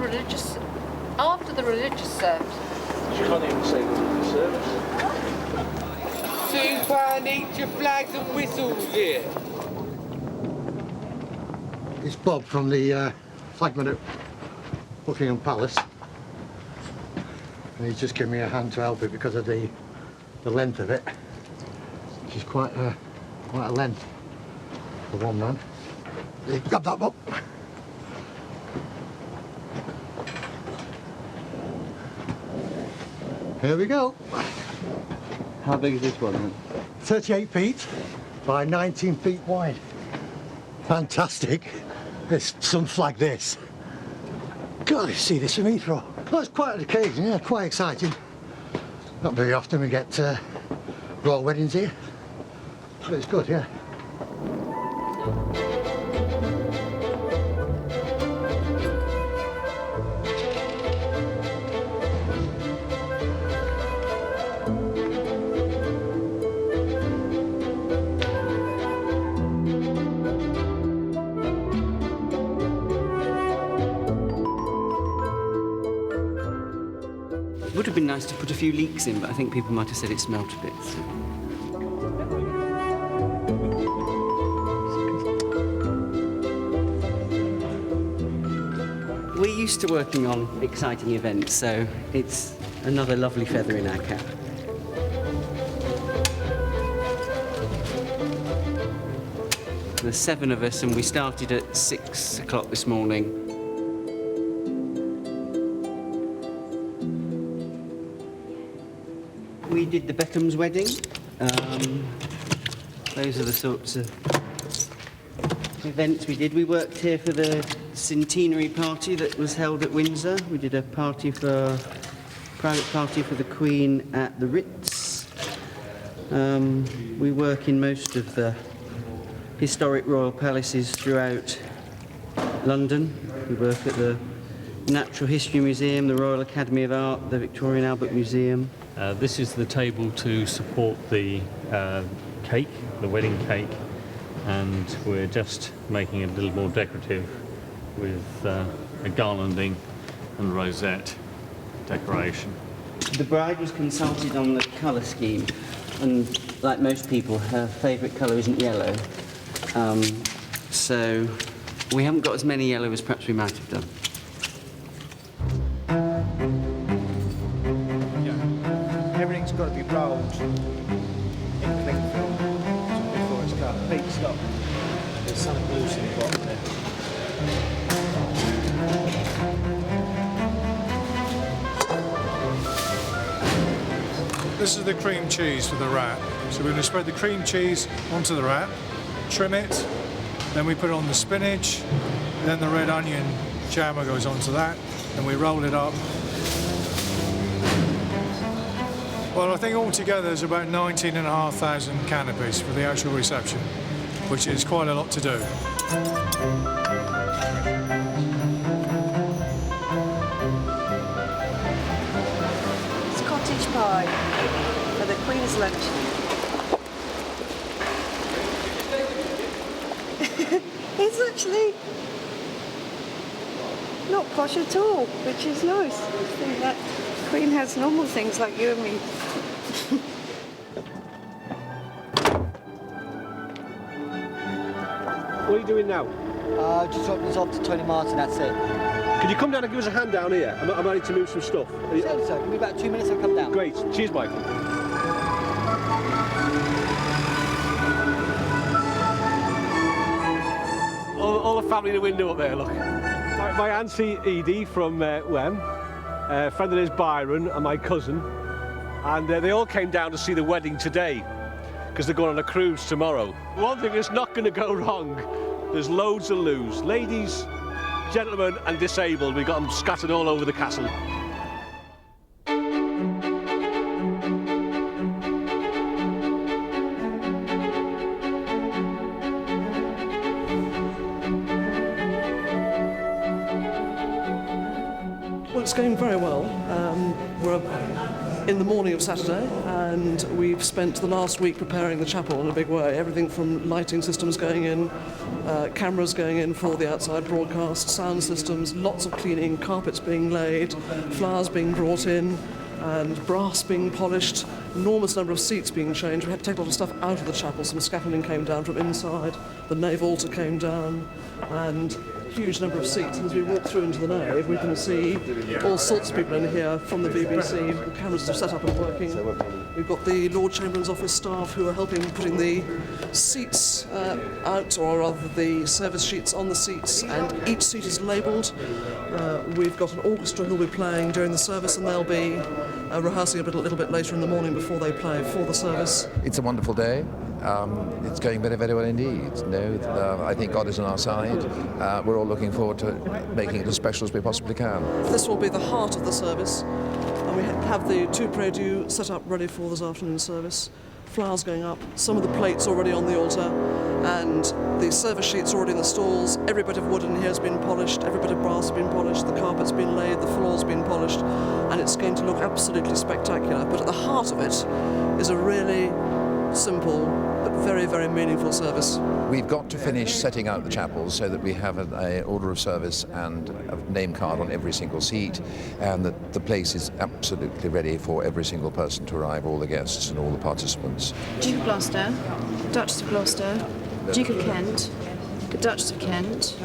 religious service. You can't even say religious service. Soon nature flags and whistles here. It's Bob from the flagman at Buckingham Palace. And he's just given me a hand to help it because of the length of it, which is quite a length for one man. Grab that, Bob. Here we go. How big is this one then? 38 feet by 19 feet wide. Fantastic. There's something like this. God, see this from Heathrow. Well, it's quite an occasion, yeah, quite exciting. Not very often we get royal weddings here, but it's good, yeah. It would have been nice to put a few leeks in, but I think people might have said it smelt a bit. So. We're used to working on exciting events, so it's another lovely feather in our cap. There's 7 of us, and we started at 6 o'clock this morning. We did the Beckham's wedding. Those are the sorts of events we did. We worked here for the centenary party that was held at Windsor. We did a private party for the Queen at the Ritz. We work in most of the historic royal palaces throughout London. We work at the Natural History Museum, the Royal Academy of Art, the Victoria and Albert Museum. This is the table to support the cake, the wedding cake, and we're just making it a little more decorative with a garlanding and rosette decoration. The bride was consulted on the colour scheme, and like most people, her favourite colour isn't yellow. So we haven't got as many yellow as perhaps we might have done. Everything's got to be rolled in cling film before it's cut. Pete, stop. There's something loose in the bottom there. This is the cream cheese for the wrap. So we're going to spread the cream cheese onto the wrap, trim it, then we put on the spinach, then the red onion jammer goes onto that, and we roll it up. Well, I think altogether there's about 19,500 canopies for the actual reception, which is quite a lot to do. Scottish pie for the Queen's luncheon. It's actually not posh at all, which is nice. I think that Queen has normal things like you and me. What are you doing now? Just dropping this off to Tony Martin, that's it. Can you come down and give us a hand down here? I'm ready to move some stuff. So, give me about 2 minutes, I'll come down. Great. Cheers, Michael. All the family in the window up there, look. My auntie Edie from Wem, a friend of his Byron, and my cousin. And they all came down to see the wedding today, because they're going on a cruise tomorrow. One thing that's not going to go wrong, there's loads of loos. Ladies, gentlemen and disabled, we've got them scattered all over the castle. Well, it's going very well. We're in the morning of Saturday, and we've spent the last week preparing the chapel in a big way. Everything from lighting systems going in, cameras going in for the outside broadcast, sound systems, lots of cleaning, carpets being laid, flowers being brought in, and brass being polished, enormous number of seats being changed. We had to take a lot of stuff out of the chapel. Some scaffolding came down from inside, the nave altar came down, and huge number of seats. And as we walk through into the nave, we can see all sorts of people in here from the BBC. The cameras are set up and working. We've got the Lord Chamberlain's office staff who are helping putting the seats out, or rather the service sheets on the seats, and each seat is labelled. We've got an orchestra who'll be playing during the service, and they'll be rehearsing a little bit later in the morning before they play for the service. It's a wonderful day. It's going very, very well indeed. I think God is on our side. We're all looking forward to making it as special as we possibly can. This will be the heart of the service, and we have the two prie-dieu set up ready for this afternoon service. Flowers going up, some of the plates already on the altar, and the service sheets already in the stalls. Every bit of wood in here has been polished, every bit of brass has been polished, the carpet's been laid, the floor's been polished, and it's going to look absolutely spectacular. But at the heart of it is a really simple but very, very meaningful service. We've got to finish setting out the chapels so that we have an order of service and a name card on every single seat, and that the place is absolutely ready for every single person to arrive, all the guests and all the participants. Duke of Gloucester, Duchess of Gloucester, Duke of Kent, the Duchess of Kent.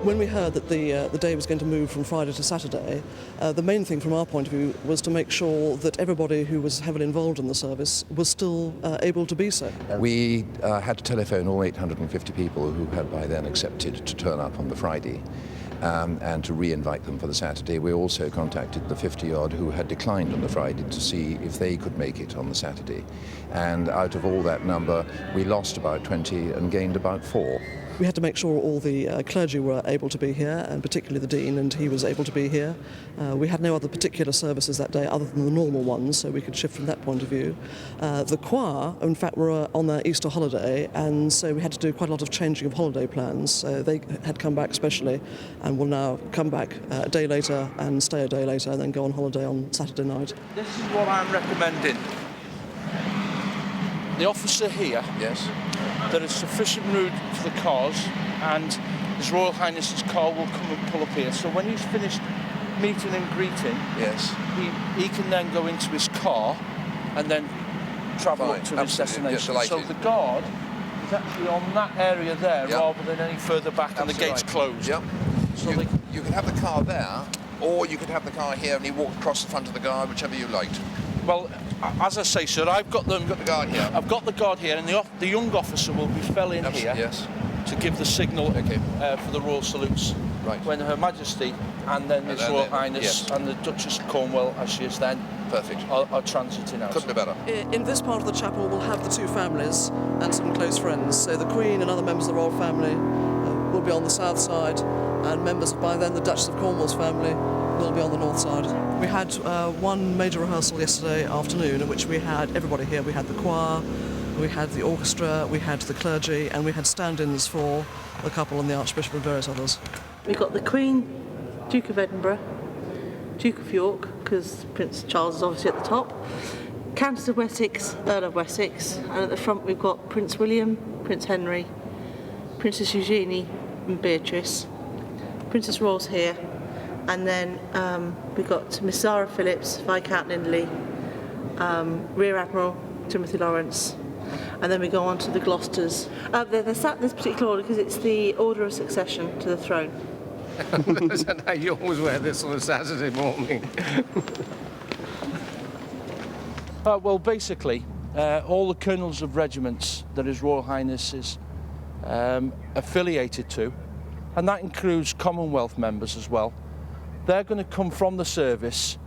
When we heard that the day was going to move from Friday to Saturday, the main thing from our point of view was to make sure that everybody who was heavily involved in the service was still able to be so. We had to telephone all 850 people who had by then accepted to turn up on the Friday. And to re-invite them for the Saturday. We also contacted the 50-odd who had declined on the Friday to see if they could make it on the Saturday. And out of all that number, we lost about 20 and gained about 4. We had to make sure all the clergy were able to be here, and particularly the Dean, and he was able to be here. We had no other particular services that day other than the normal ones, so we could shift from that point of view. The choir, in fact, were on their Easter holiday, and so we had to do quite a lot of changing of holiday plans. They had come back specially and will now come back a day later and stay a day later and then go on holiday on Saturday night. This is what I'm recommending. The officer here, yes, there is sufficient room for the cars, and His Royal Highness's car will come and pull up here. So when he's finished meeting and greeting, yes, he can then go into his car and then travel up to his destination. Yes, so the guard is actually on that area there, rather than any further back, and the gate's closed. Yep. So you can have the car there, or you could have the car here and he walked across the front of the guard, whichever you liked. Well, as I say, sir, I've got them. You've got the guard here. I've got the guard here, and the young officer will be fell in here to give the signal for the royal salutes. Right. When Her Majesty and then His Royal Highness and the Duchess of Cornwall, as she is then, perfect, are transiting out. Couldn't be better. In this part of the chapel, we'll have the two families and some close friends. So the Queen and other members of the royal family will be on the south side, and members by then the Duchess of Cornwall's family will be on the north side. We had one major rehearsal yesterday afternoon in which we had everybody here. We had the choir, we had the orchestra, we had the clergy, and we had stand-ins for the couple and the Archbishop and various others. We've got the Queen, Duke of Edinburgh, Duke of York, because Prince Charles is obviously at the top, Countess of Wessex, Earl of Wessex, and at the front we've got Prince William, Prince Henry, Princess Eugenie and Beatrice, Princess Royal's here, and then we've got Miss Zara Phillips, Viscount Lindley, Rear Admiral Timothy Lawrence, and then we go on to the Gloucesters. They're sat in this particular order because it's the order of succession to the throne. Is that how you always wear this on a Saturday morning? Well, basically, all the colonels of regiments that His Royal Highness is affiliated to, and that includes Commonwealth members as well, they're going to come from the service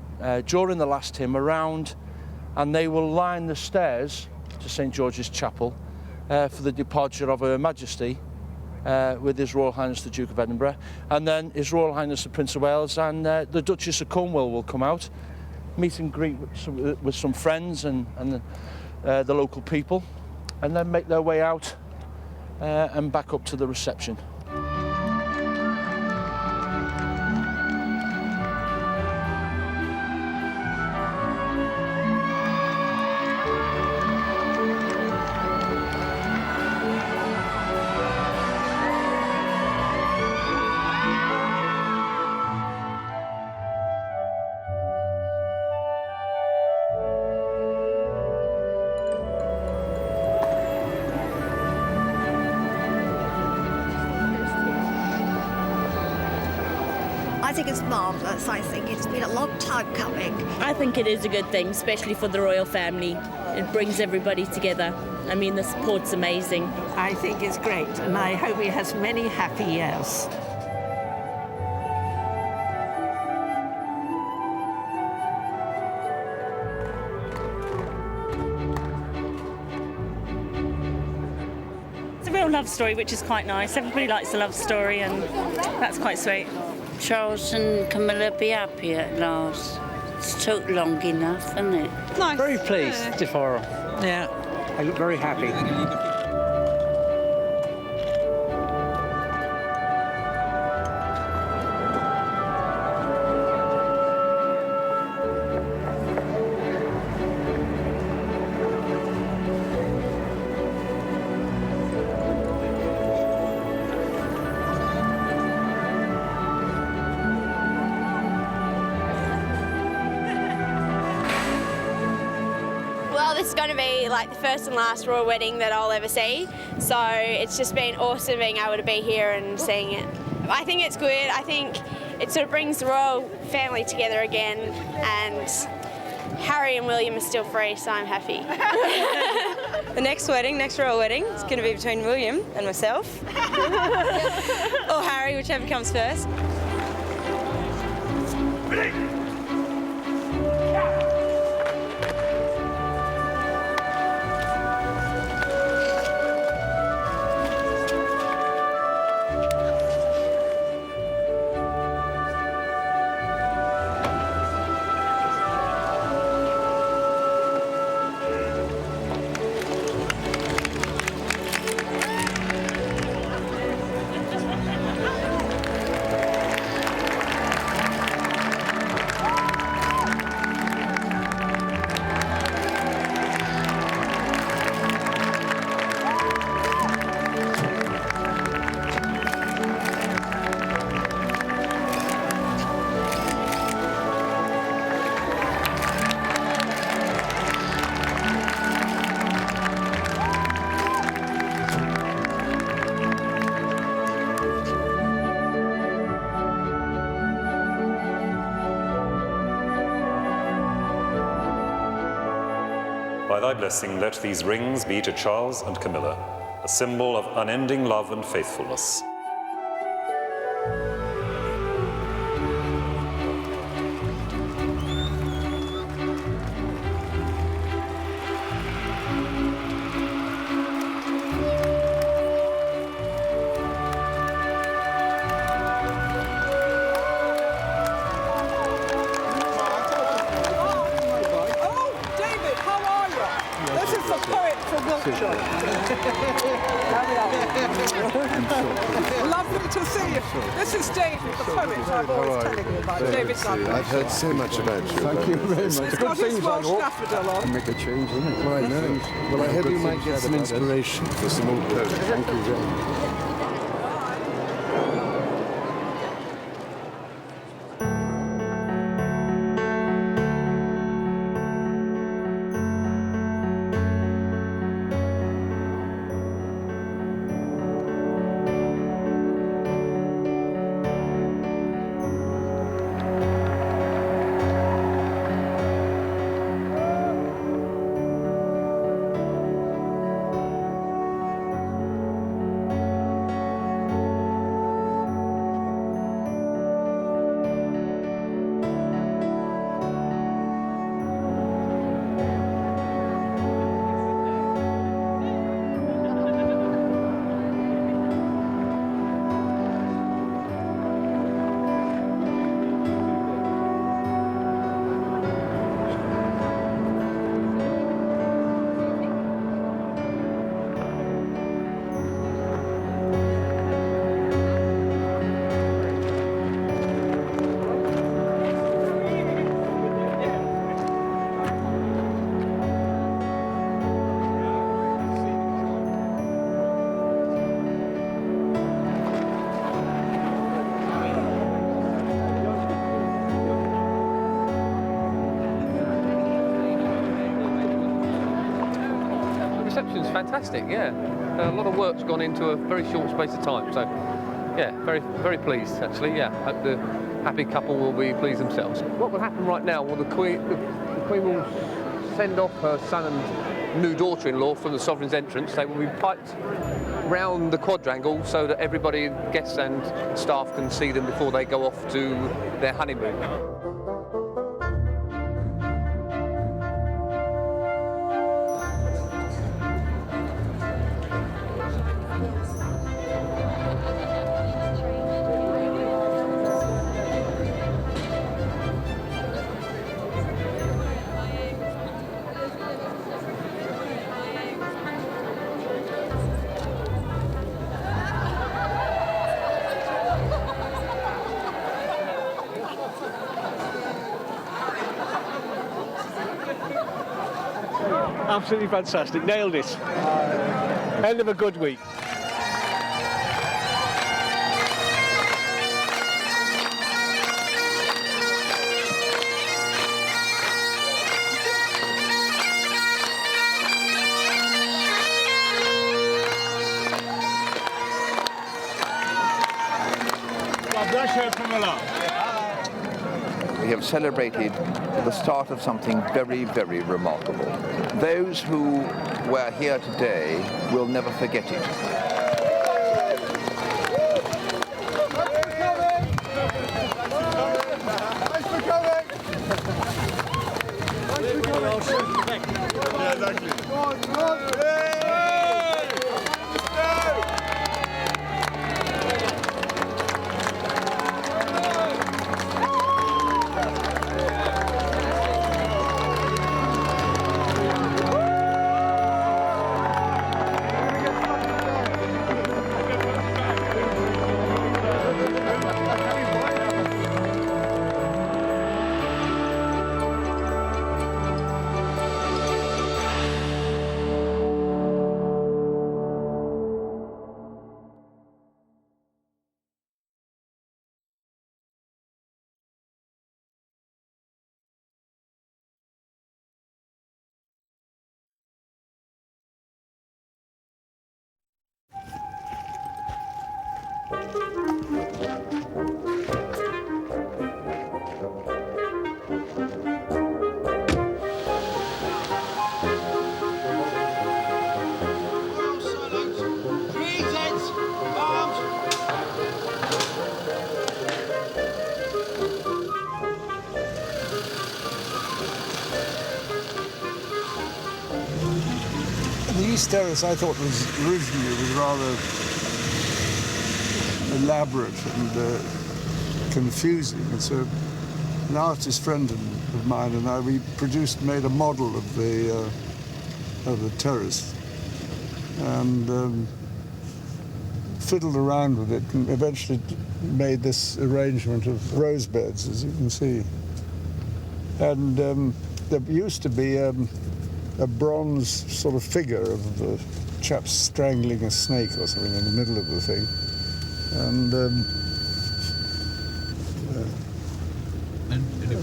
during the last hymn around, and they will line the stairs to St George's Chapel for the departure of Her Majesty with His Royal Highness the Duke of Edinburgh, and then His Royal Highness the Prince of Wales and the Duchess of Cornwall will come out, meet and greet with some friends and the local people, and then make their way out and back up to the reception. I think it's marvellous. I think it's been a long time coming. I think it is a good thing, especially for the royal family. It brings everybody together. I mean, the support's amazing. I think it's great, and I hope he has many happy years. It's a real love story, which is quite nice. Everybody likes a love story, and that's quite sweet. Charles and Camilla be happy at last. It's took long enough, hasn't it? Nice. Very pleased, Deborah. Yeah, I look very happy. Well, this is going to be like the first and last royal wedding that I'll ever see, so it's just been awesome being able to be here and seeing it. I think it's good. I think it sort of brings the royal family together again, and Harry and William are still free, so I'm happy. The next royal wedding, is going to be between William and myself. Or Harry, whichever comes first. By thy blessing, let these rings be to Charles and Camilla, a symbol of unending love and faithfulness. Lovely to see you. This is David, the poet I'm always telling you about. David Sutton. I've heard so much about you. Thank you very much. He's got his Welsh daffodil on. Make a change, isn't it? Well, I know. Well, I hope you might get some inspiration for some more poetry. Thank you very much. reception's fantastic, yeah. A lot of work's gone into a very short space of time, so yeah, very, very pleased actually, yeah. Hope the happy couple will be pleased themselves. What will happen right now, well, the Queen will send off her son and new daughter-in-law from the Sovereign's entrance. They will be piped round the quadrangle so that everybody, guests and staff, can see them before they go off to their honeymoon. Absolutely fantastic. Nailed it. End of a good week. God bless you, Camilla. We have celebrated the start of something very, very remarkable. Those who were here today will never forget it. The East Terrace, I thought, was originally rather elaborate and confusing. And so an artist friend of mine and I, we made a model of the terrace and fiddled around with it and eventually made this arrangement of rose beds, as you can see. And there used to be a bronze sort of figure of a chap strangling a snake or something in the middle of the thing. And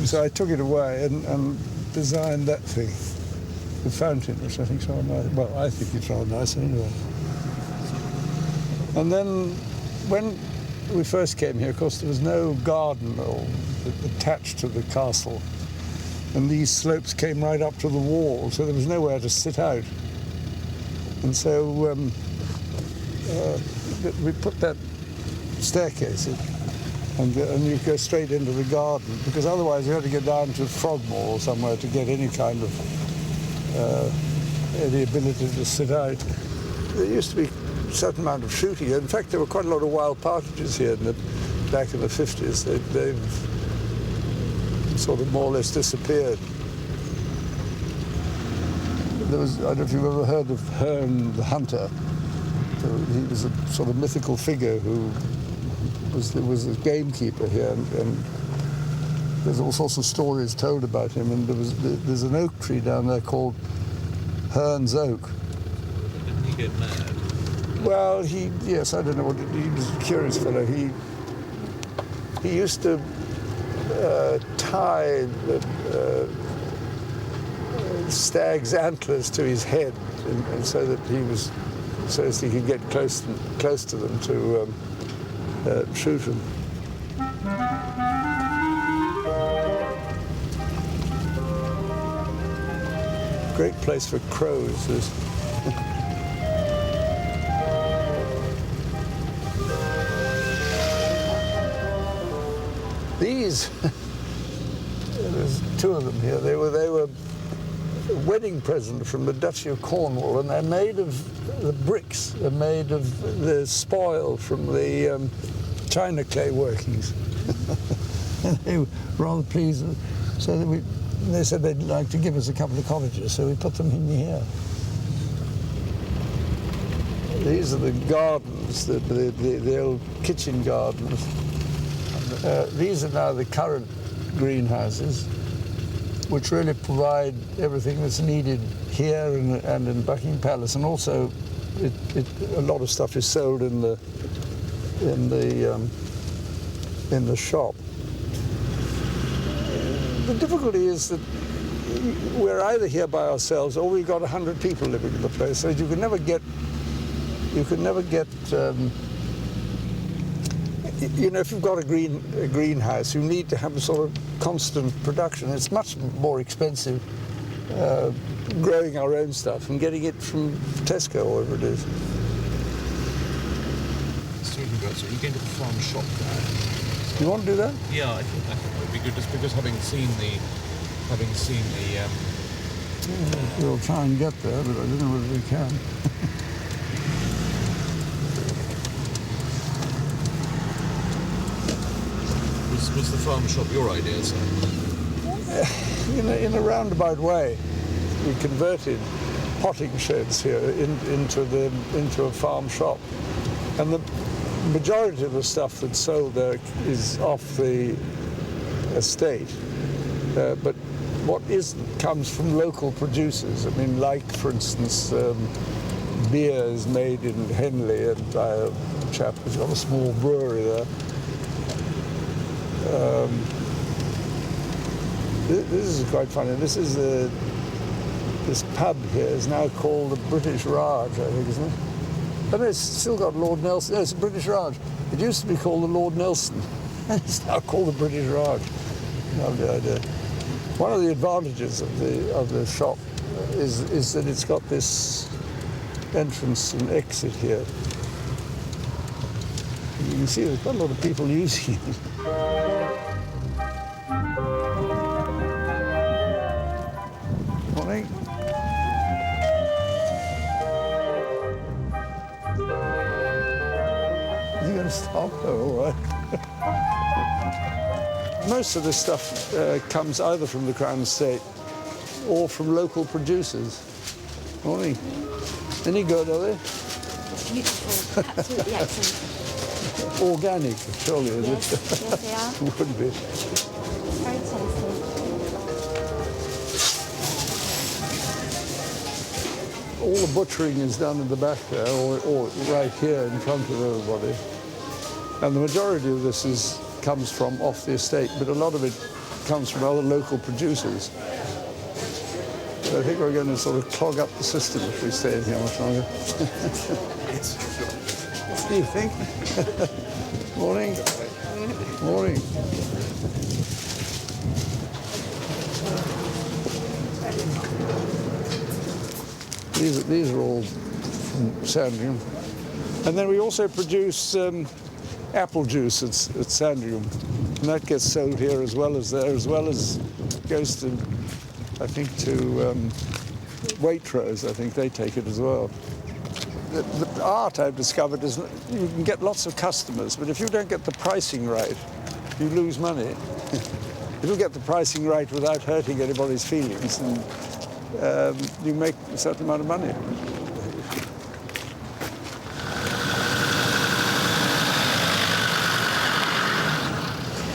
so I took it away and designed that thing, the fountain, which I think is rather nice. Well, I think it's rather nice anyway. And then when we first came here, of course, there was no garden attached to the castle. And these slopes came right up to the wall, so there was nowhere to sit out. And so we put that staircase in, and you go straight into the garden, because otherwise you had to go down to Frogmore or somewhere to get any kind of any ability to sit out. There used to be a certain amount of shooting. In fact, there were quite a lot of wild partridges here back in the 50s. They've sort of more or less disappeared. There was, I don't know if you've ever heard of Herne the Hunter. He was a sort of mythical figure who was a gamekeeper here, and there's all sorts of stories told about him. And there's an oak tree down there called Herne's Oak. Didn't he get mad? Well, yes, I don't know what he was a curious fellow. He used to tie stag's antlers to his head and so that so as he could get close to them to shoot them. Great place for crows. These, there's two of them here. They were a wedding present from the Duchy of Cornwall, and they're made of the bricks. Are made of the spoil from the china clay workings. And they were rather pleased. So that they said they'd like to give us a couple of cottages, so we put them in here. These are the gardens, the old kitchen gardens. These are now the current greenhouses, which really provide everything that's needed here and in Buckingham Palace, and also a lot of stuff is sold in the shop. The difficulty is that we're either here by ourselves or we've got 100 people living in the place, so you can never get. You know, if you've got a greenhouse, you need to have a sort of constant production. It's much more expensive growing our own stuff and getting it from Tesco or whatever it is. Talking about, so you going to the farm shop there? You want to do that? Yeah, I think that would be good, just because having seen the. We'll try and get there, but I don't know whether we can. Was the farm shop your idea, sir? In a roundabout way, we converted potting sheds here into a farm shop, and the majority of the stuff that's sold there is off the estate, but what comes from local producers. I mean, like for instance, beer is made in Henley and by a chap who's got a small brewery there. This is quite funny. This pub here is now called the British Raj, I think, isn't it? But it's still got Lord Nelson. No, it's the British Raj. It used to be called the Lord Nelson. It's now called the British Raj. Lovely idea. One of the advantages of the shop is that it's got this entrance and exit here. You can see there's quite a lot of people using it. Morning. Is he going to stop? Oh, all right. Most of this stuff comes either from the Crown Estate or from local producers. Morning. Any good, are they? Beautiful, absolutely excellent. Organic, surely, is it? Yes, they are. Would be. Very tasty. All the butchering is done in the back there, or right here in front of everybody. And the majority of this comes from off the estate, but a lot of it comes from other local producers. So I think we're going to sort of clog up the system if we stay in here much longer. What do you think? Morning. Morning. These are all from Sandringham. And then we also produce apple juice at Sandringham. And that gets sold here as well as there, as well as goes to, I think, to Waitrose. I think they take it as well. The art I've discovered is you can get lots of customers, but if you don't get the pricing right, you lose money. If you get the pricing right without hurting anybody's feelings, then you make a certain amount of money.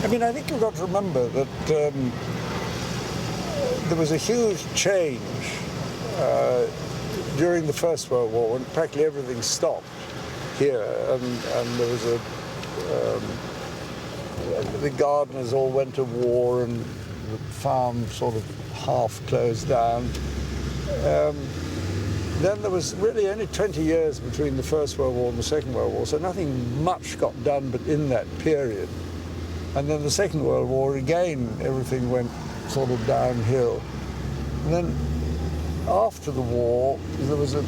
I mean, I think you've got to remember that there was a huge change during the First World War, when practically everything stopped here, and there was the gardeners all went to war, and the farm sort of half closed down. then there was really only 20 years between the First World War and the Second World War, so nothing much got done but in that period. And then the Second World War, again, everything went sort of downhill. And then after the war, there was it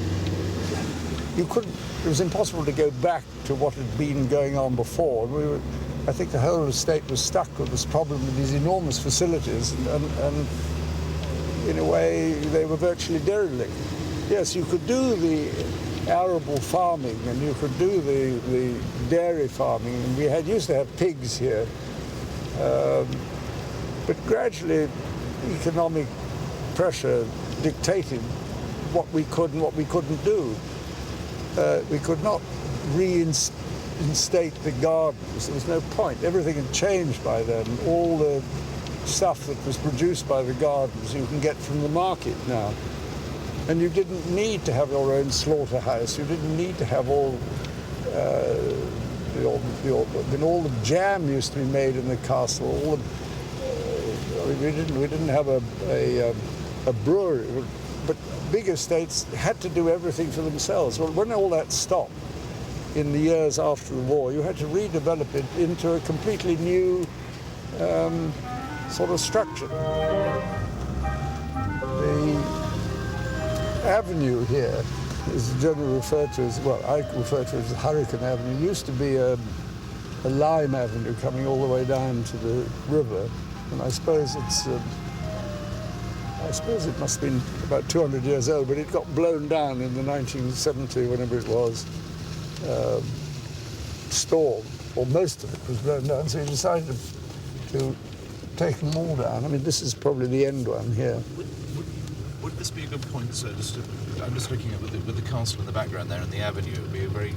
was impossible to go back to what had been going on before. I think the whole estate was stuck with this problem with these enormous facilities, and in a way, they were virtually derelict. Yes, you could do the arable farming, and you could do the dairy farming, and we used to have pigs here. But gradually, economic pressure dictated what we could and what we couldn't do. We could not reinstate the gardens. There was no point. Everything had changed by then. All the stuff that was produced by the gardens you can get from the market now. And you didn't need to have your own slaughterhouse. You didn't need to have all the jam used to be made in the castle. We didn't have a brewery, but big estates had to do everything for themselves. Well, when all that stopped in the years after the war, you had to redevelop it into a completely new sort of structure. The avenue here is generally referred to as, well, I refer to it as Hurricane Avenue. It used to be a lime avenue coming all the way down to the river, and I suppose it must have been about 200 years old, but it got blown down in the 1970, whenever it was, storm, or most of it was blown down, so he decided to take them all down. I mean, this is probably the end one here. Would this be a good point, sir? I'm just looking at with the castle in the background there and the avenue. It'd be a great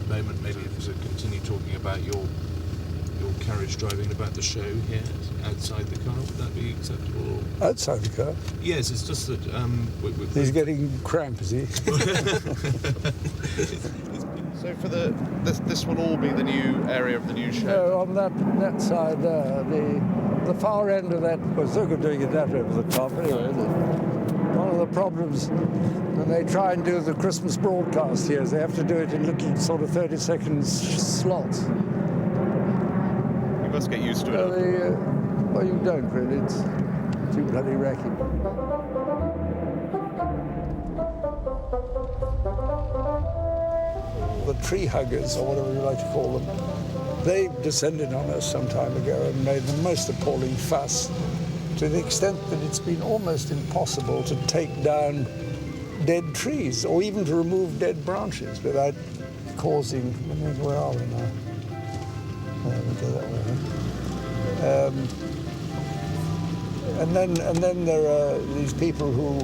moment, maybe, to continue talking about your carriage driving about the show here outside the car. Would that be acceptable? Outside the car? Yes, it's just that he's getting cramp, is he? So for this will all be the new area of the new show? No, on that side there, the far end of that, well, it's no good doing it that over the top anyway, is it? One of the problems when they try and do the Christmas broadcast here is they have to do it in little sort of 30-second slots. You must get used to it. Well, you don't really, it's too bloody racky. The tree huggers, or whatever you like to call them, they descended on us some time ago and made the most appalling fuss, to the extent that it's been almost impossible to take down dead trees or even to remove dead branches without causing, where are we now? We'll go that way. And then there are these people who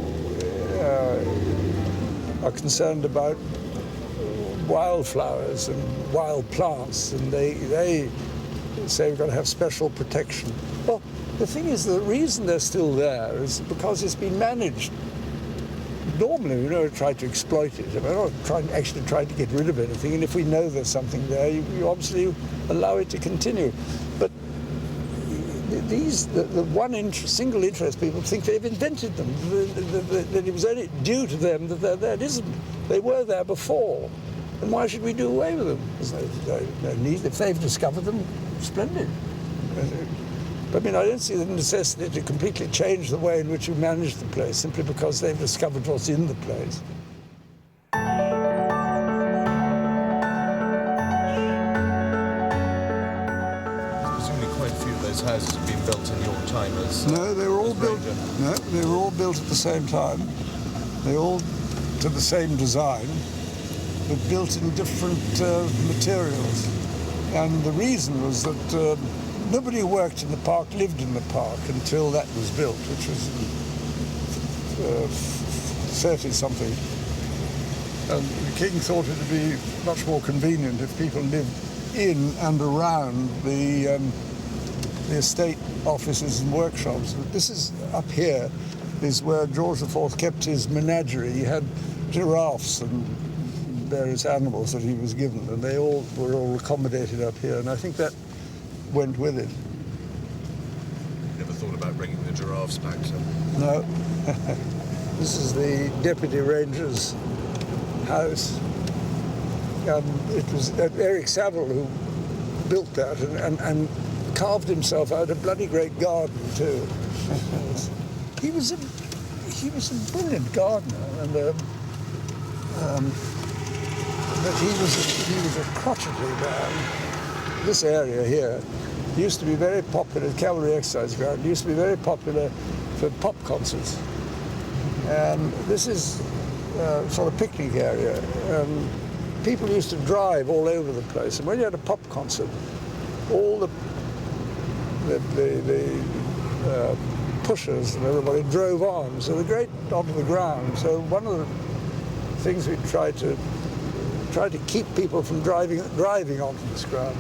are concerned about wildflowers and wild plants, and they say we've got to have special protection. Well, the thing is, the reason they're still there is because it's been managed. Normally, we don't try to exploit it. We're not actually trying to get rid of anything, and if we know there's something there, you obviously allow it to continue. But the single interest people think they've invented them, that it was only due to them that they're there. It isn't. They were there before. And why should we do away with them? There's no need. If they've discovered them, splendid. But I mean, I don't see the necessity to completely change the way in which you manage the place simply because they've discovered what's in the place. Presumably quite a few of those houses have been built in your time as... No, they were all built. No, they were all built at the same time. They all to the same design, but built in different materials. And the reason was that nobody who worked in the park lived in the park until that was built, which was 30-something. And the king thought it would be much more convenient if people lived in and around the estate offices and workshops. But this is up here is where George IV kept his menagerie. He had giraffes and various animals that he was given, and they all were accommodated up here, and I think that went with it. Never thought about bringing the giraffes back, so... No. This is the Deputy Ranger's house. It was Eric Saville who built that and carved himself out a bloody great garden too. He was a brilliant gardener, and but he was a crotchety man. This area here used to be very popular. Cavalry exercise ground used to be very popular for pop concerts, and this is sort of picnic area. People used to drive all over the place, and when you had a pop concert, all the pushers and everybody drove on, so the great onto the ground. So one of the things we tried to keep people from driving onto this ground,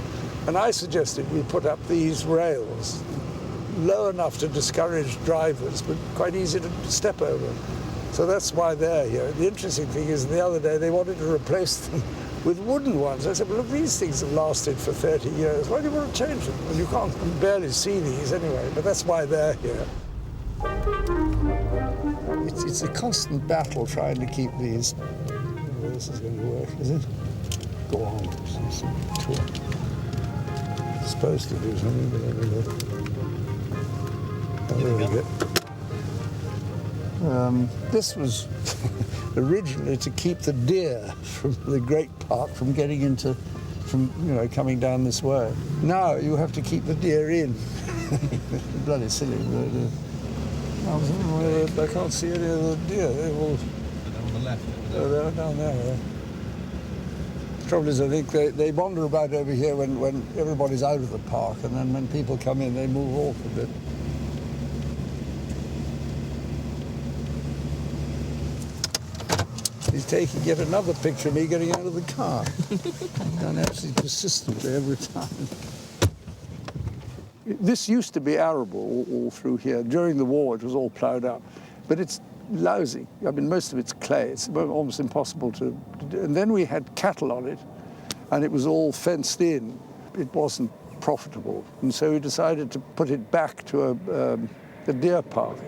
and I suggested we put up these rails low enough to discourage drivers, but quite easy to step over. So that's why they're here. The interesting thing is, the other day they wanted to replace them with wooden ones. I said, well, look, these things have lasted for 30 years. Why do you want to change them? Well, you can't barely see these anyway, but that's why they're here. It's a constant battle trying to keep these. Oh, this is going to work, is it? Go on. It's supposed to do something, but anyway. Oh, there we go. This was originally to keep the deer from the Great Park from getting into, coming down this way. Now you have to keep the deer in. Bloody silly. I can't see any of the deer. They're all on the left. Oh, they're down there. Yeah. The trouble is, I think they wander about over here when everybody's out of the park, and then when people come in, they move off a bit. He's taking yet another picture of me getting out of the car. Done absolutely persistently every time. This used to be arable all through here. During the war, it was all ploughed up. But it's lousy. I mean, most of it's clay. It's almost impossible to do. And then we had cattle on it, and it was all fenced in. It wasn't profitable. And so we decided to put it back to a deer park.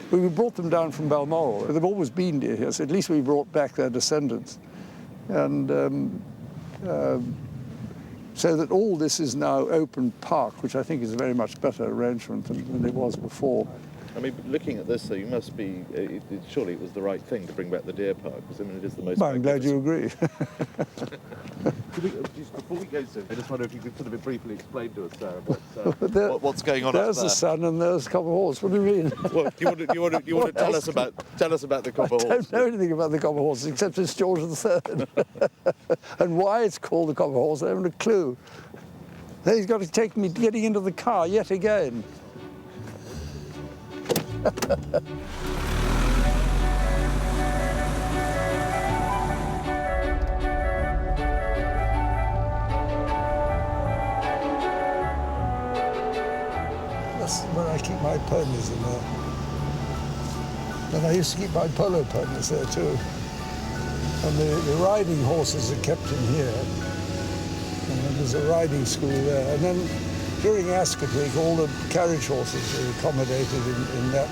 We brought them down from Balmoral. They've always been deer here, so at least we brought back their descendants. And so that all this is now open park, which I think is a very much better arrangement than it was before. I mean, looking at this, though, you must be, surely it was the right thing to bring back the deer park, because I mean, it is the most... Well, I'm glad you agree. Before we go, sir, I just wonder if you could sort of briefly explain to us, Sarah, what's going on There's up there. the sun and there's Copper Horse. What do you mean? Well, you want to tell us about the Copper Horse? I don't know anything about the Copper Horse except it's George III. And why it's called the Copper Horse, I haven't a clue. Then he's got to take me getting into the car yet again. That's where I keep my ponies in there. And I used to keep my polo ponies there too. And the riding horses are kept in here. And then there's a riding school there. And then during Ascot Week, all the carriage horses are accommodated in that.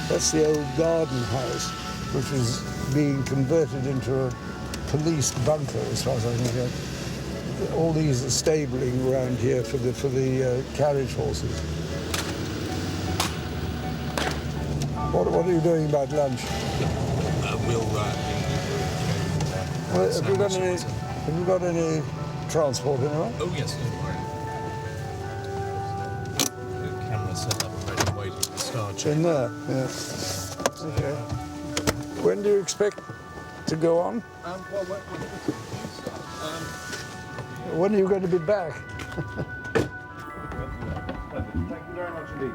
That's the old garden house, which is being converted into a police bunker, as far as I can get. All these are stabling around here for the carriage horses. What are you doing about lunch? Have you got any transport anyway? Oh yes, don't worry. The camera set up and ready, waiting for the star check. In there, yes. Okay. When do you expect to go on? When are you going to be back? Thank you very much indeed.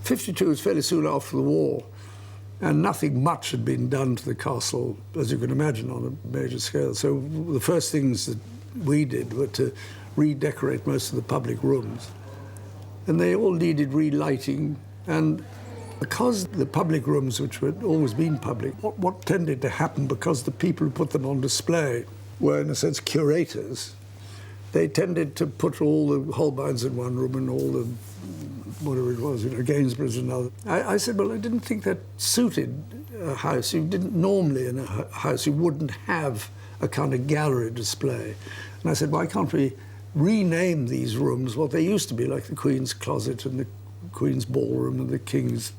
'52 was fairly soon after the war, And nothing much had been done to the castle, as you can imagine, on a major scale. So the first things that we did were to redecorate most of the public rooms. And they all needed relighting. And because the public rooms, which had always been public, what tended to happen, because the people who put them on display were, in a sense, curators, they tended to put all the Holbeins in one room and all the, whatever it was, Gainsboroughs in another. I said, well, I didn't think that suited a house. You didn't normally, in a house, you wouldn't have a kind of gallery display. And I said, why can't we rename these rooms what they used to be, like the Queen's Closet and the Queen's Ballroom and the King's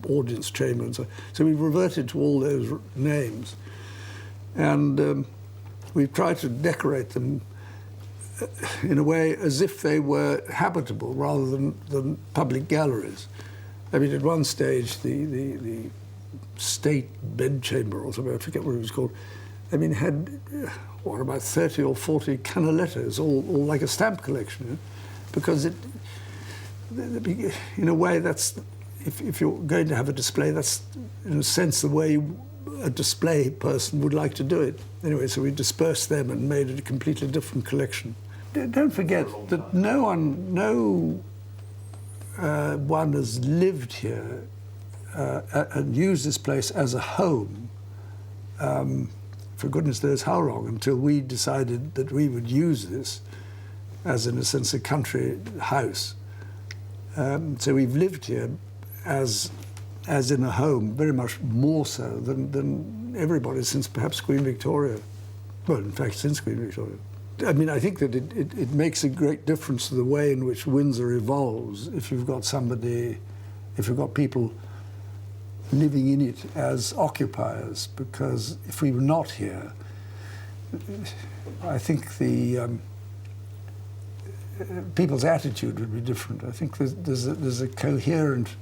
Audience Chamber and so on. So we reverted to all those names. And we've tried to decorate them in a way as if they were habitable rather than public galleries. I mean, at one stage, the state bedchamber or something, I forget what it was called, I mean, had, what, about 30 or 40 canalettos, all like a stamp collection, you know? Because it, in a way, that's, if you're going to have a display, that's, in a sense, the way a display person would like to do it. Anyway, so we dispersed them and made it a completely different collection. Don't forget that no one has lived here and used this place as a home for goodness knows how long, until we decided that we would use this as, in a sense, a country house. So we've lived here as in a home, very much more so than everybody since perhaps Queen Victoria. Well, in fact, since Queen Victoria. I mean, I think that it makes a great difference to the way in which Windsor evolves if you've got people living in it as occupiers, because if we were not here, I think the people's attitude would be different. I think there's a coherent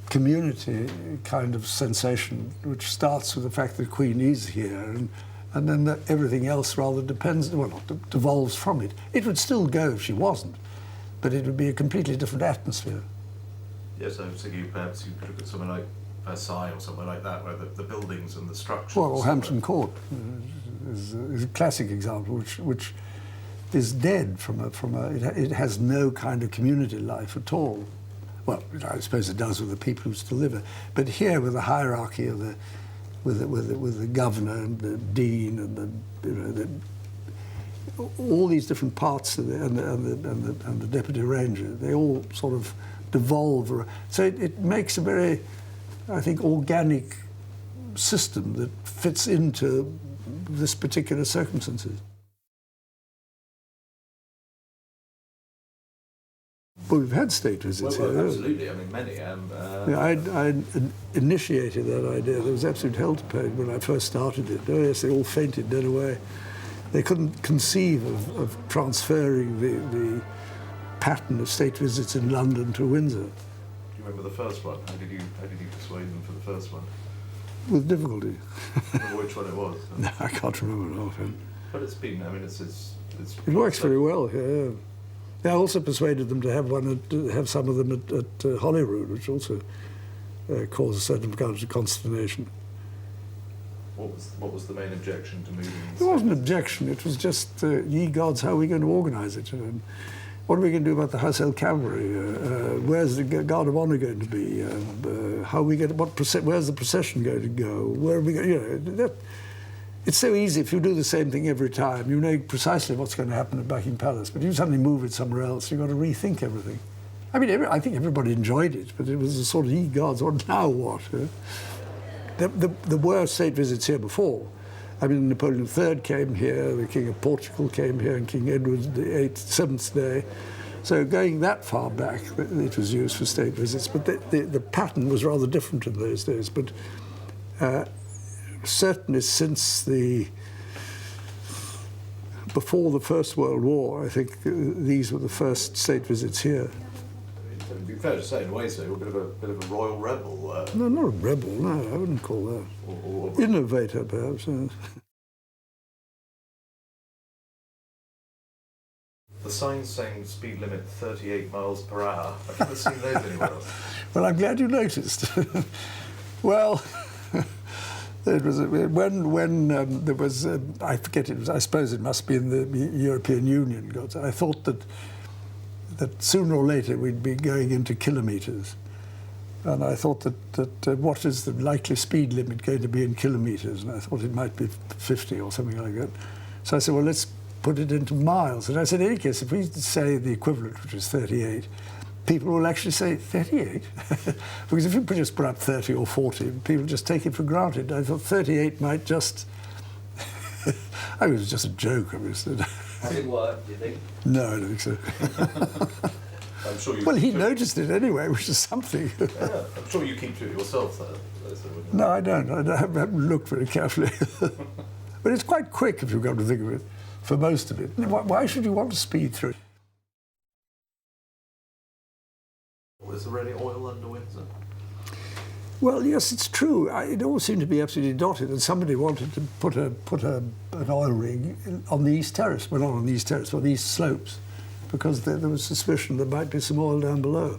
community kind of sensation which starts with the fact that the Queen is here, and then everything else rather depends, well, not devolves from it. It would still go if she wasn't, but it would be a completely different atmosphere. Yes, I was thinking perhaps you could look at somewhere like Versailles or somewhere like that, where the buildings and the structures... Well, or Hampton Court is a classic example, which is dead it has no kind of community life at all. Well, I suppose it does with the people who still live there. But here, with the hierarchy of with the governor and the dean and all these different parts of and the deputy ranger, they all sort of devolve. So it makes a very, I think, organic system that fits into this particular circumstances. Well, we've had state visits here. Absolutely, I mean, many. I initiated that idea. There was absolute hell to pay when I first started it. Oh yes, they all fainted dead away. They couldn't conceive of transferring the pattern of state visits in London to Windsor. Do you remember the first one? How did you persuade them for the first one? With difficulty. Do you remember which one it was? No, I can't remember it offhand. But it's been, I mean, it's it works very well here. Yeah. I also persuaded them to have some of them at Holyrood, which also caused a certain kind of consternation. What was the main objection to moving? It wasn't an objection. It was just, ye gods, how are we going to organise it? And what are we going to do about the Household Cavalry? Where's the Guard of Honour going to be? How are we going to, where's the procession going to go? Where are we going? You know, it's so easy if you do the same thing every time. You know precisely what's going to happen at Buckingham Palace, but you suddenly move it somewhere else. You've got to rethink everything. I mean, I think everybody enjoyed it, but it was a sort of, ye gods, what now what? There were state visits here before. I mean, Napoleon III came here, the King of Portugal came here, and King Edward VIII, 7th day. So going that far back, it was used for state visits, but the pattern was rather different in those days. But certainly since before the First World War, I think these were the first state visits here. It would be fair to say, in a way, so you're a bit of a royal rebel. No, not a rebel, no, I wouldn't call that. Or innovator, perhaps. The signs saying speed limit 38 miles per hour. I've never seen those anywhere else. Well, I'm glad you noticed. Well, it was when there was I forget it was. I suppose it must be in the European Union. I thought that sooner or later we'd be going into kilometres, and I thought that what is the likely speed limit going to be in kilometres? And I thought it might be 50 or something like that. So I said, well, let's put it into miles. And I said, in any case, if we say the equivalent, which is 38, people will actually say 38. Because if you just put up 30 or 40, people just take it for granted. I thought 38 might just... I mean, it was just a joke, obviously. Has it worked, do you think? No, I don't think so. I'm sure you... Well, he noticed it anyway, which is something. Yeah, I'm sure you keep to it yourself, though. No, I don't. I haven't looked very carefully. But it's quite quick, if you've got to think of it, for most of it. Why should you want to speed through it? Was there any oil under Windsor? Well, yes, it's true. It all seemed to be absolutely dotted, and somebody wanted to put an oil rig on the East Terrace. Well, not on the East Terrace, but on the East Slopes, because there was suspicion there might be some oil down below.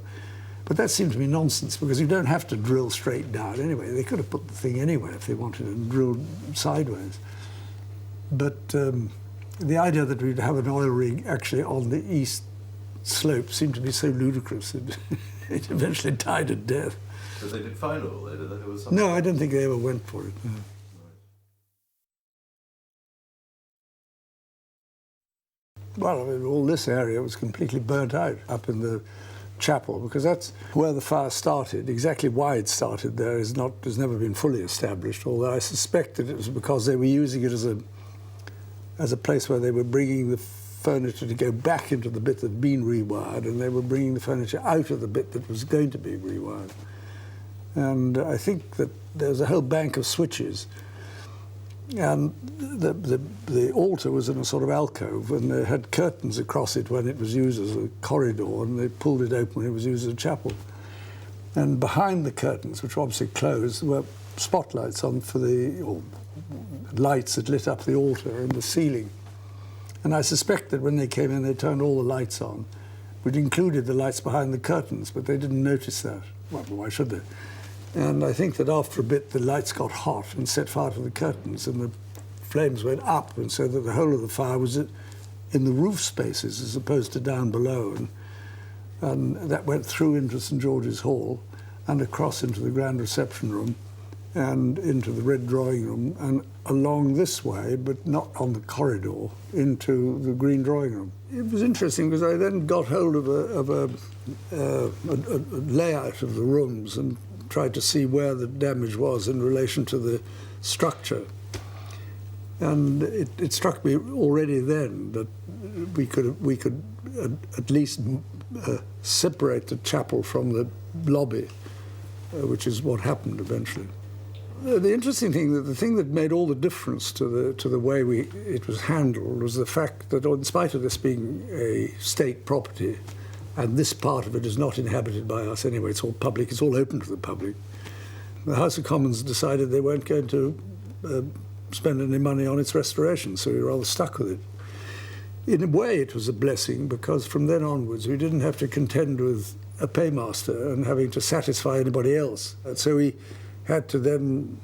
But that seemed to be nonsense, because you don't have to drill straight down anyway. They could have put the thing anywhere if they wanted and drilled sideways. But the idea that we'd have an oil rig actually on the East Slope seemed to be so ludicrous that it eventually died a death. But they did find oil there, did they? There was something... No, I don't think they ever went for it. No. Well, I mean, all this area was completely burnt out up in the chapel, because that's where the fire started. Exactly why it started there has never been fully established, although I suspect that it was because they were using it as a place where they were bringing the furniture to go back into the bit that had been rewired, and they were bringing the furniture out of the bit that was going to be rewired. And I think that there was a whole bank of switches, and the altar was in a sort of alcove, and they had curtains across it when it was used as a corridor, and they pulled it open when it was used as a chapel. And behind the curtains, which were obviously closed, were spotlights on for or lights that lit up the altar and the ceiling. And I suspect that when they came in, they turned all the lights on, which included the lights behind the curtains, but they didn't notice that. Well, why should they? And I think that after a bit, the lights got hot and set fire to the curtains, and the flames went up, and so that the whole of the fire was in the roof spaces as opposed to down below. And that went through into St. George's Hall and across into the grand reception room and into the red drawing room and along this way, but not on the corridor, into the green drawing room. It was interesting because I then got hold of a layout of the rooms and tried to see where the damage was in relation to the structure. And it struck me already then that we could at least separate the chapel from the lobby, which is what happened eventually. The interesting thing, the thing that made all the difference to the way it was handled was the fact that, in spite of this being a state property, and this part of it is not inhabited by us anyway, it's all public, it's all open to the public, the House of Commons decided they weren't going to spend any money on its restoration, so we were rather stuck with it. In a way, it was a blessing, because from then onwards, we didn't have to contend with a paymaster and having to satisfy anybody else. And so we had to then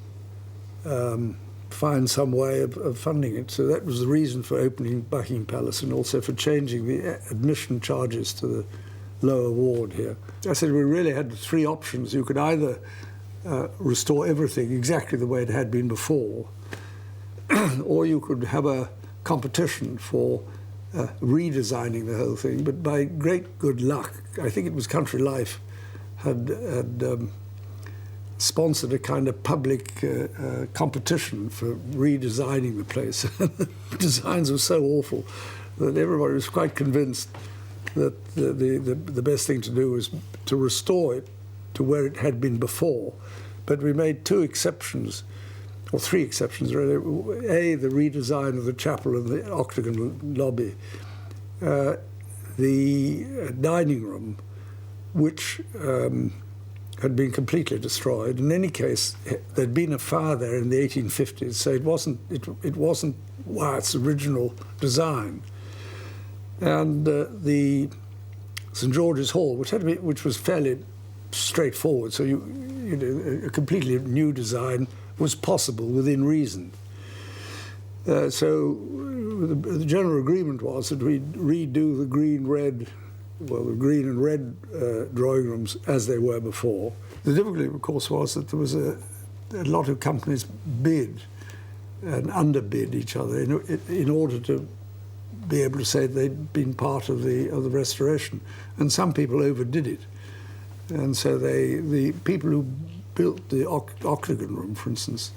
find some way of funding it. So that was the reason for opening Buckingham Palace and also for changing the admission charges to the lower ward here. I said we really had three options. You could either restore everything exactly the way it had been before, or you could have a competition for redesigning the whole thing. But by great good luck, I think it was Country Life had sponsored a kind of public competition for redesigning the place. The designs were so awful that everybody was quite convinced that the best thing to do was to restore it to where it had been before. But we made two exceptions, or three exceptions really. A, the redesign of the chapel and the octagon lobby. The dining room, which had been completely destroyed. In any case, there'd been a fire there in the 1850s, so it wasn't Wyatt's original design. And the St George's Hall, which was fairly straightforward, so you know, a completely new design was possible within reason. So the general agreement was that we'd redo the green and red drawing rooms as they were before. The difficulty, of course, was that there was a lot of companies bid and underbid each other in order to be able to say they'd been part of the restoration, and some people overdid it, and so the people who built the Octagon Room, for instance,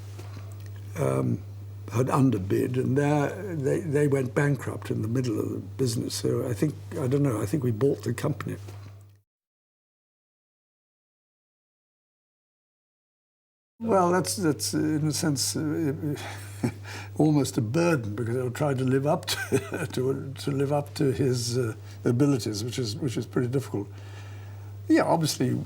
had underbid, and they went bankrupt in the middle of the business. So I think we bought the company. Well, that's in a sense almost a burden, because I tried to live up to live up to his abilities, which is pretty difficult. Yeah, obviously.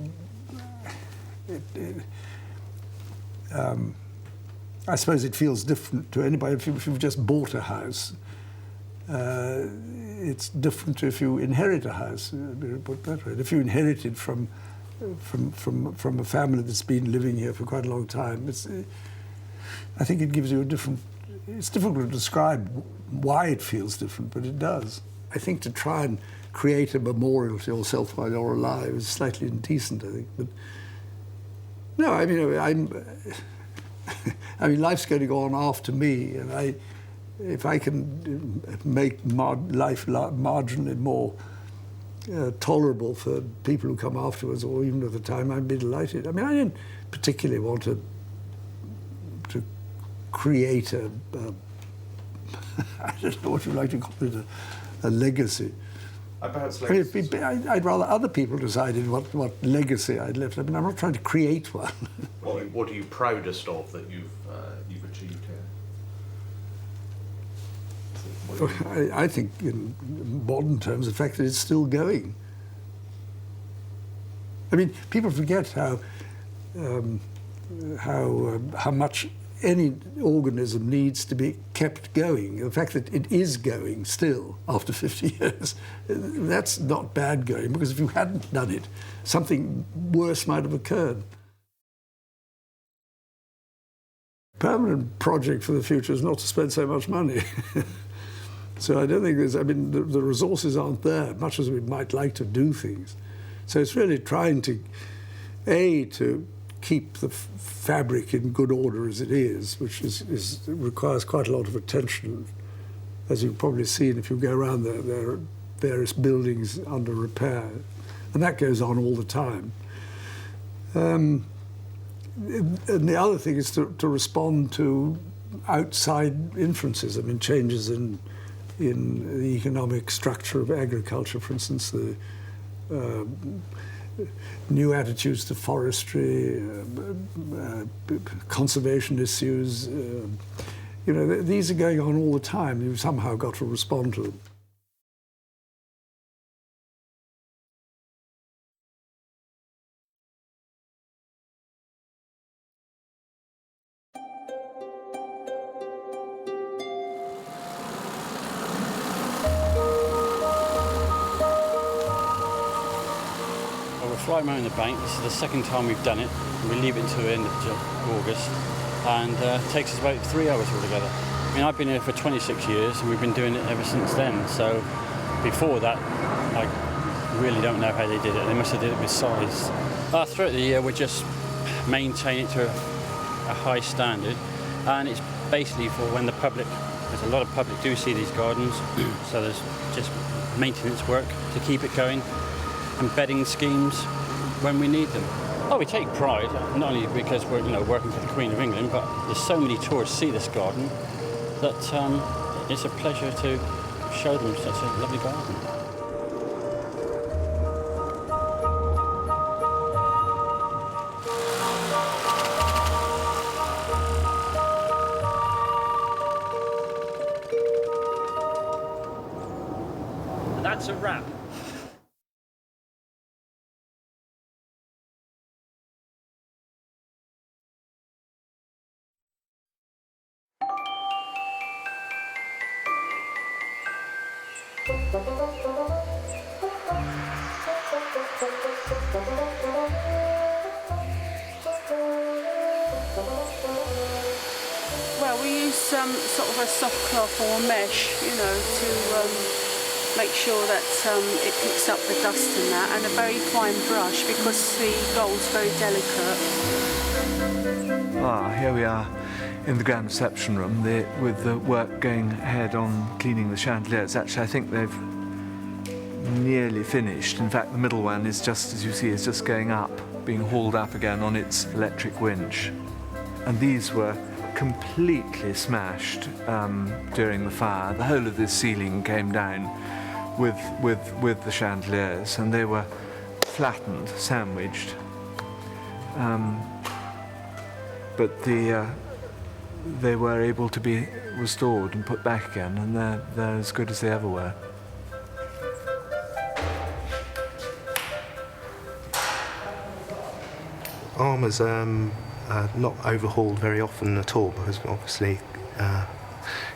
I suppose it feels different to anybody. If you've just bought a house, it's different to if you inherit a house. Put that way. If you inherited from a family that's been living here for quite a long time, I think it gives you a different. It's difficult to describe why it feels different, but it does. I think to try and create a memorial to yourself while you're alive is slightly indecent, I think. But no, I mean, life's going to go on after me, and if I can make life marginally more tolerable for people who come afterwards, or even at the time, I'd be delighted. I mean, I didn't particularly want to create I don't know what you'd like to call it, a legacy. I'd rather other people decided what legacy I'd left. I mean, I'm not trying to create one. What are you proudest of that you've achieved here? I think, in modern terms, the fact that it's still going. I mean, people forget how much any organism needs to be kept going. The fact that it is going still after 50 years, that's not bad going, because if you hadn't done it, something worse might have occurred. Permanent project for the future is not to spend so much money. So I don't think the resources aren't there, much as we might like to do things. So it's really trying to keep the fabric in good order as it is, which requires quite a lot of attention. As you've probably seen, if you go around there are various buildings under repair, and that goes on all the time. And the other thing is to respond to outside influences. I mean, changes in the economic structure of agriculture, for instance, the new attitudes to forestry, conservation issues. These are going on all the time. You've somehow got to respond to them. Right around the bank. This is the second time we've done it. We leave it until the end of August, and it takes us about 3 hours altogether. I mean, I've been here for 26 years, and we've been doing it ever since then. So before that, I really don't know how they did it. They must have did it with size. Throughout the year, we just maintain it to a high standard, and it's basically for when the public. There's a lot of public do see these gardens, so there's just maintenance work to keep it going, and bedding schemes when we need them. Oh, we take pride, not only because we're working for the Queen of England, but there's so many tourists see this garden that it's a pleasure to show them such a lovely garden. And that's a wrap. Well, we use sort of a soft cloth or a mesh, you know, to make sure that it picks up the dust and that, and a very fine brush because the gold's very delicate. Here we are in the grand reception room with the work going ahead on cleaning the chandeliers. Actually, I think they've nearly finished. In fact, the middle one is just, as you see, is just going up, being hauled up again on its electric winch. And these were completely smashed during the fire. The whole of this ceiling came down with the chandeliers, and they were flattened, sandwiched. But they were able to be restored and put back again, and they're as good as they ever were. Armour's not overhauled very often at all, because obviously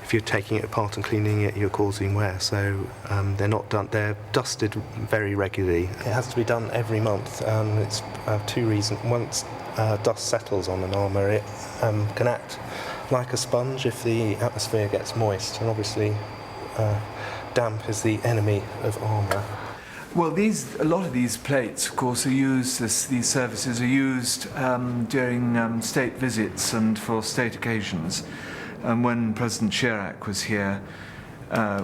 if you're taking it apart and cleaning it, you're causing wear. So they're not done. They're dusted very regularly. It has to be done every month. It's two reasons. Once dust settles on an armour, it can act like a sponge if the atmosphere gets moist, and obviously damp is the enemy of armour. Well, a lot of these plates, of course, are used, these services are used during state visits and for state occasions. And when President Chirac was here, I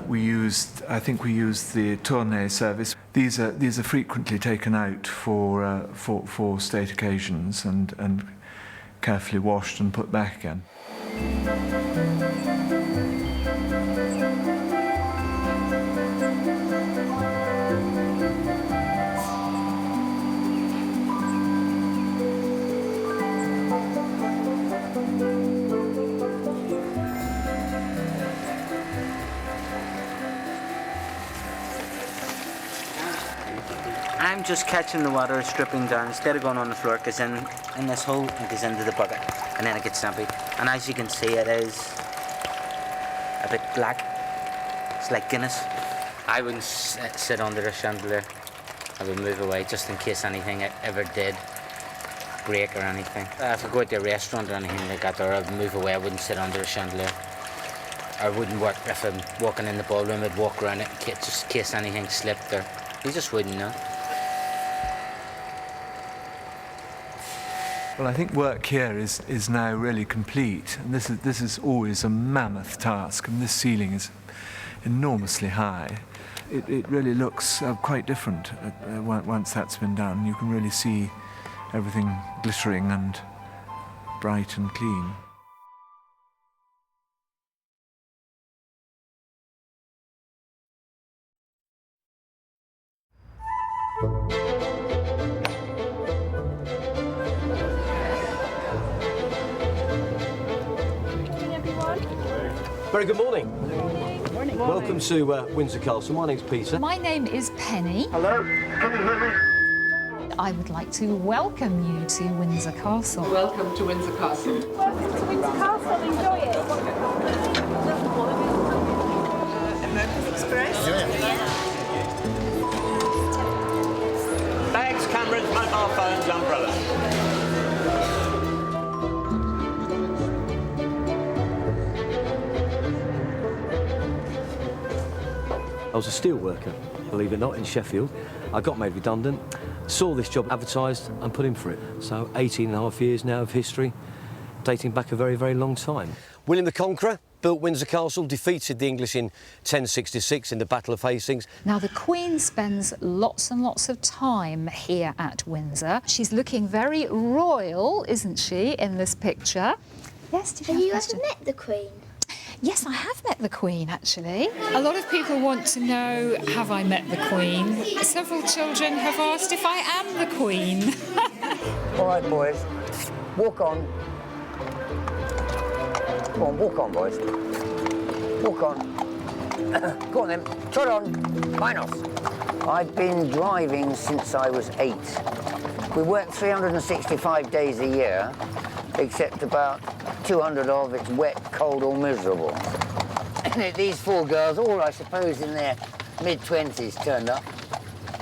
think we used the tournée service. These are frequently taken out for state occasions and carefully washed and put back again. I'm just catching the water, stripping down, instead of going on the floor, it goes in this hole and goes into the bucket, and then it gets dumpy. And as you can see, it is a bit black. It's like Guinness. I wouldn't sit under a chandelier. I would move away just in case anything ever did break or anything. If I go out to a restaurant or anything like that, or I'd move away, I wouldn't sit under a chandelier. I wouldn't work if I'm walking in the ballroom, I'd walk around it just in case anything slipped, or you just wouldn't know. Well, I think work here is now really complete, and this is always a mammoth task, and this ceiling is enormously high. It really looks quite different once that's been done. You can really see everything glittering and bright and clean. Very good morning. Morning. Welcome to Windsor Castle. My name's Peter. My name is Penny. Hello, can you hear me? I would like to welcome you to Windsor Castle. Welcome to Windsor Castle. Welcome to Windsor Castle, enjoy it. American Express? Bags, cameras, mobile phones, umbrellas. I was a steel worker, believe it or not, in Sheffield. I got made redundant, saw this job advertised and put in for it. So 18 and a half years now of history, dating back a very, very long time. William the Conqueror built Windsor Castle, defeated the English in 1066 in the Battle of Hastings. Now, the Queen spends lots and lots of time here at Windsor. She's looking very royal, isn't she, in this picture? Yes, did you have a question? Have you ever met the Queen? Yes, I have met the Queen, actually. A lot of people want to know, have I met the Queen? Several children have asked if I am the Queen. All right, boys, walk on. Come on, walk on, boys. Walk on. Go on, then. Trot on. Minos. I've been driving since I was 8. We work 365 days a year, except about 200 of it's wet, cold or miserable. These 4 girls, all I suppose in their mid-20s turned up.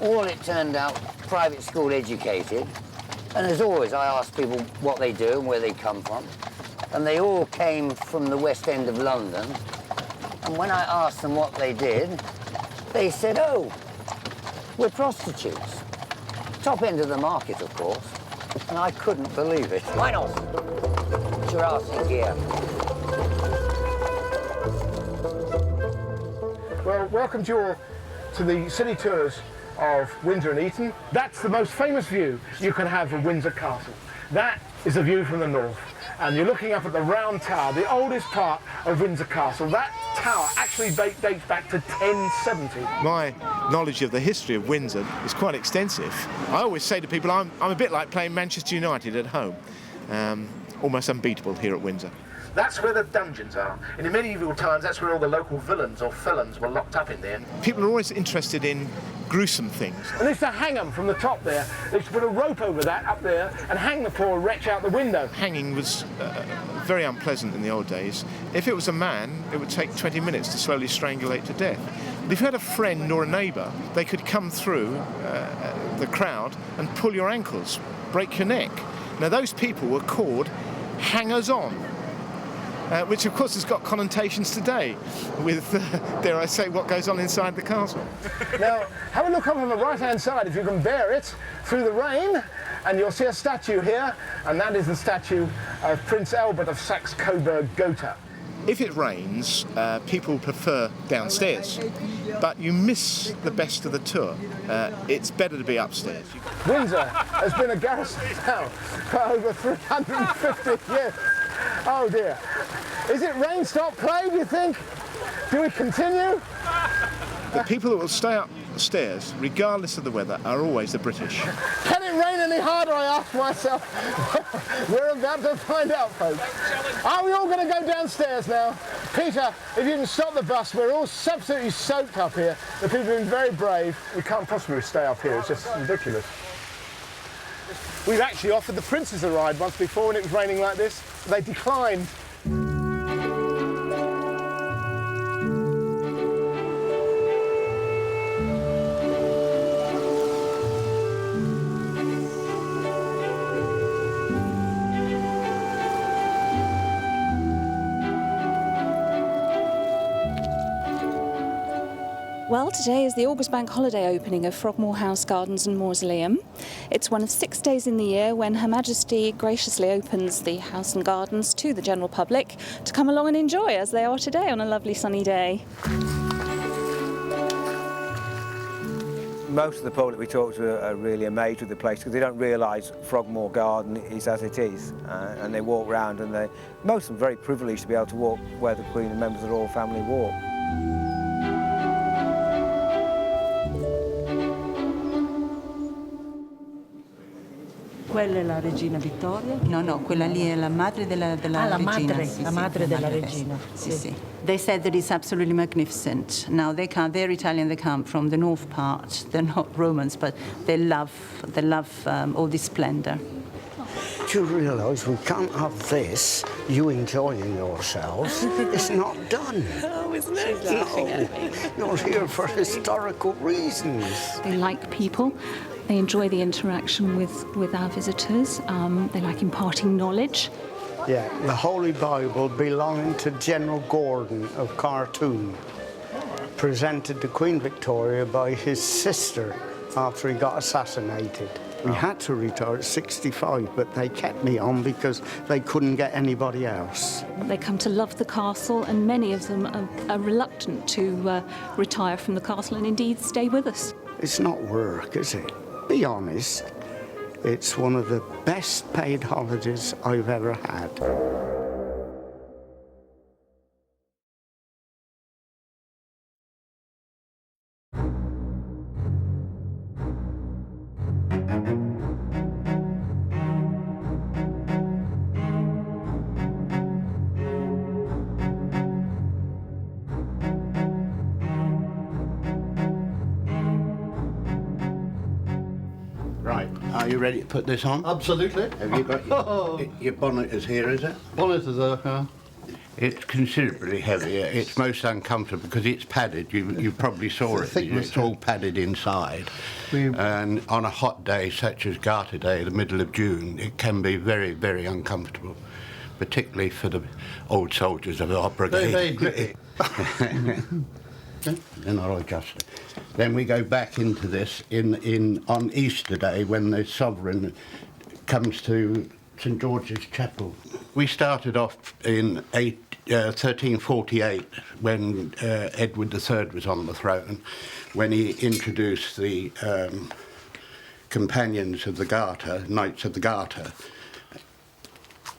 All it turned out, private school educated. And as always, I asked people what they do and where they come from. And they all came from the West End of London. And when I asked them what they did, they said, oh, we're prostitutes. Top end of the market, of course. And I couldn't believe it. Why not? Jurassic gear. Well, welcome to you all to the city tours of Windsor and Eton. That's the most famous view you can have of Windsor Castle. That is a view from the north. And you're looking up at the round tower, the oldest part of Windsor Castle. That tower actually dates back to 1070. My knowledge of the history of Windsor is quite extensive. I always say to people, I'm a bit like playing Manchester United at home. Almost unbeatable here at Windsor. That's where the dungeons are. In the medieval times, that's where all the local villains or felons were locked up in there. People are always interested in gruesome things. And they used to hang them from the top there. They used to put a rope over that up there and hang the poor wretch out the window. Hanging was very unpleasant in the old days. If it was a man, it would take 20 minutes to slowly strangulate to death. But if you had a friend or a neighbour, they could come through the crowd and pull your ankles, break your neck. Now those people were called hangers-on. Which of course has got connotations today with, dare I say, what goes on inside the castle. Now, have a look up on the right-hand side, if you can bear it, through the rain, and you'll see a statue here, and that is the statue of Prince Albert of Saxe-Coburg-Gotha. If it rains, people prefer downstairs, but you miss the best of the tour. It's better to be upstairs. Windsor has been a garrison town for over 350 years. Oh dear. Is it rain, stop, play, do you think? Do we continue? The people that will stay upstairs, regardless of the weather, are always the British. Can it rain any harder, I ask myself? We're about to find out, folks. Are we all going to go downstairs now? Peter, if you can stop the bus, we're all absolutely soaked up here. The people have been very brave. We can't possibly stay up here, it's just ridiculous. We've actually offered the princes a ride once before when it was raining like this. They declined. Well, today is the August Bank Holiday opening of Frogmore House Gardens and Mausoleum. It's one of 6 days in the year when Her Majesty graciously opens the house and gardens to the general public to come along and enjoy, as they are today on a lovely sunny day. Most of the public we talk to are really amazed with the place because they don't realise Frogmore Garden is as it is, and they walk round and most of them are very privileged to be able to walk where the Queen and members of the royal family walk. Quella è la regina Vittoria? No, no, quella lì è la madre della regina. La madre, sì, la sì, madre della regina. Sì, sì. They said that it's absolutely magnificent. Now they're Italian, they come from the north part. They're not Romans, but they love all this splendour. Do you realise we can't have this, you enjoying yourselves? It's not done. Oh, isn't it? No, not here for historical reasons. They like people. They enjoy the interaction with our visitors. They like imparting knowledge. Yeah, the Holy Bible belonging to General Gordon of Khartoum, presented to Queen Victoria by his sister after he got assassinated. We had to retire at 65, but they kept me on because they couldn't get anybody else. They come to love the castle, and many of them are reluctant to retire from the castle and indeed stay with us. It's not work, is it? Be honest. It's one of the best paid holidays I've ever had. Right, are you ready to put this on? Absolutely. Have you got your bonnet is here, is it? Bonnet is there, yeah. It's considerably heavier. It's most uncomfortable because it's padded. You probably saw it. It's all padded inside. And on a hot day such as Garter Day, the middle of June, it can be very, very uncomfortable, particularly for the old soldiers of our brigade. Very grippy. Then I'll adjust it. Then we go back into this on Easter Day when the sovereign comes to St George's Chapel. We started off in 1348 when Edward III was on the throne, when he introduced the companions of the Garter, Knights of the Garter.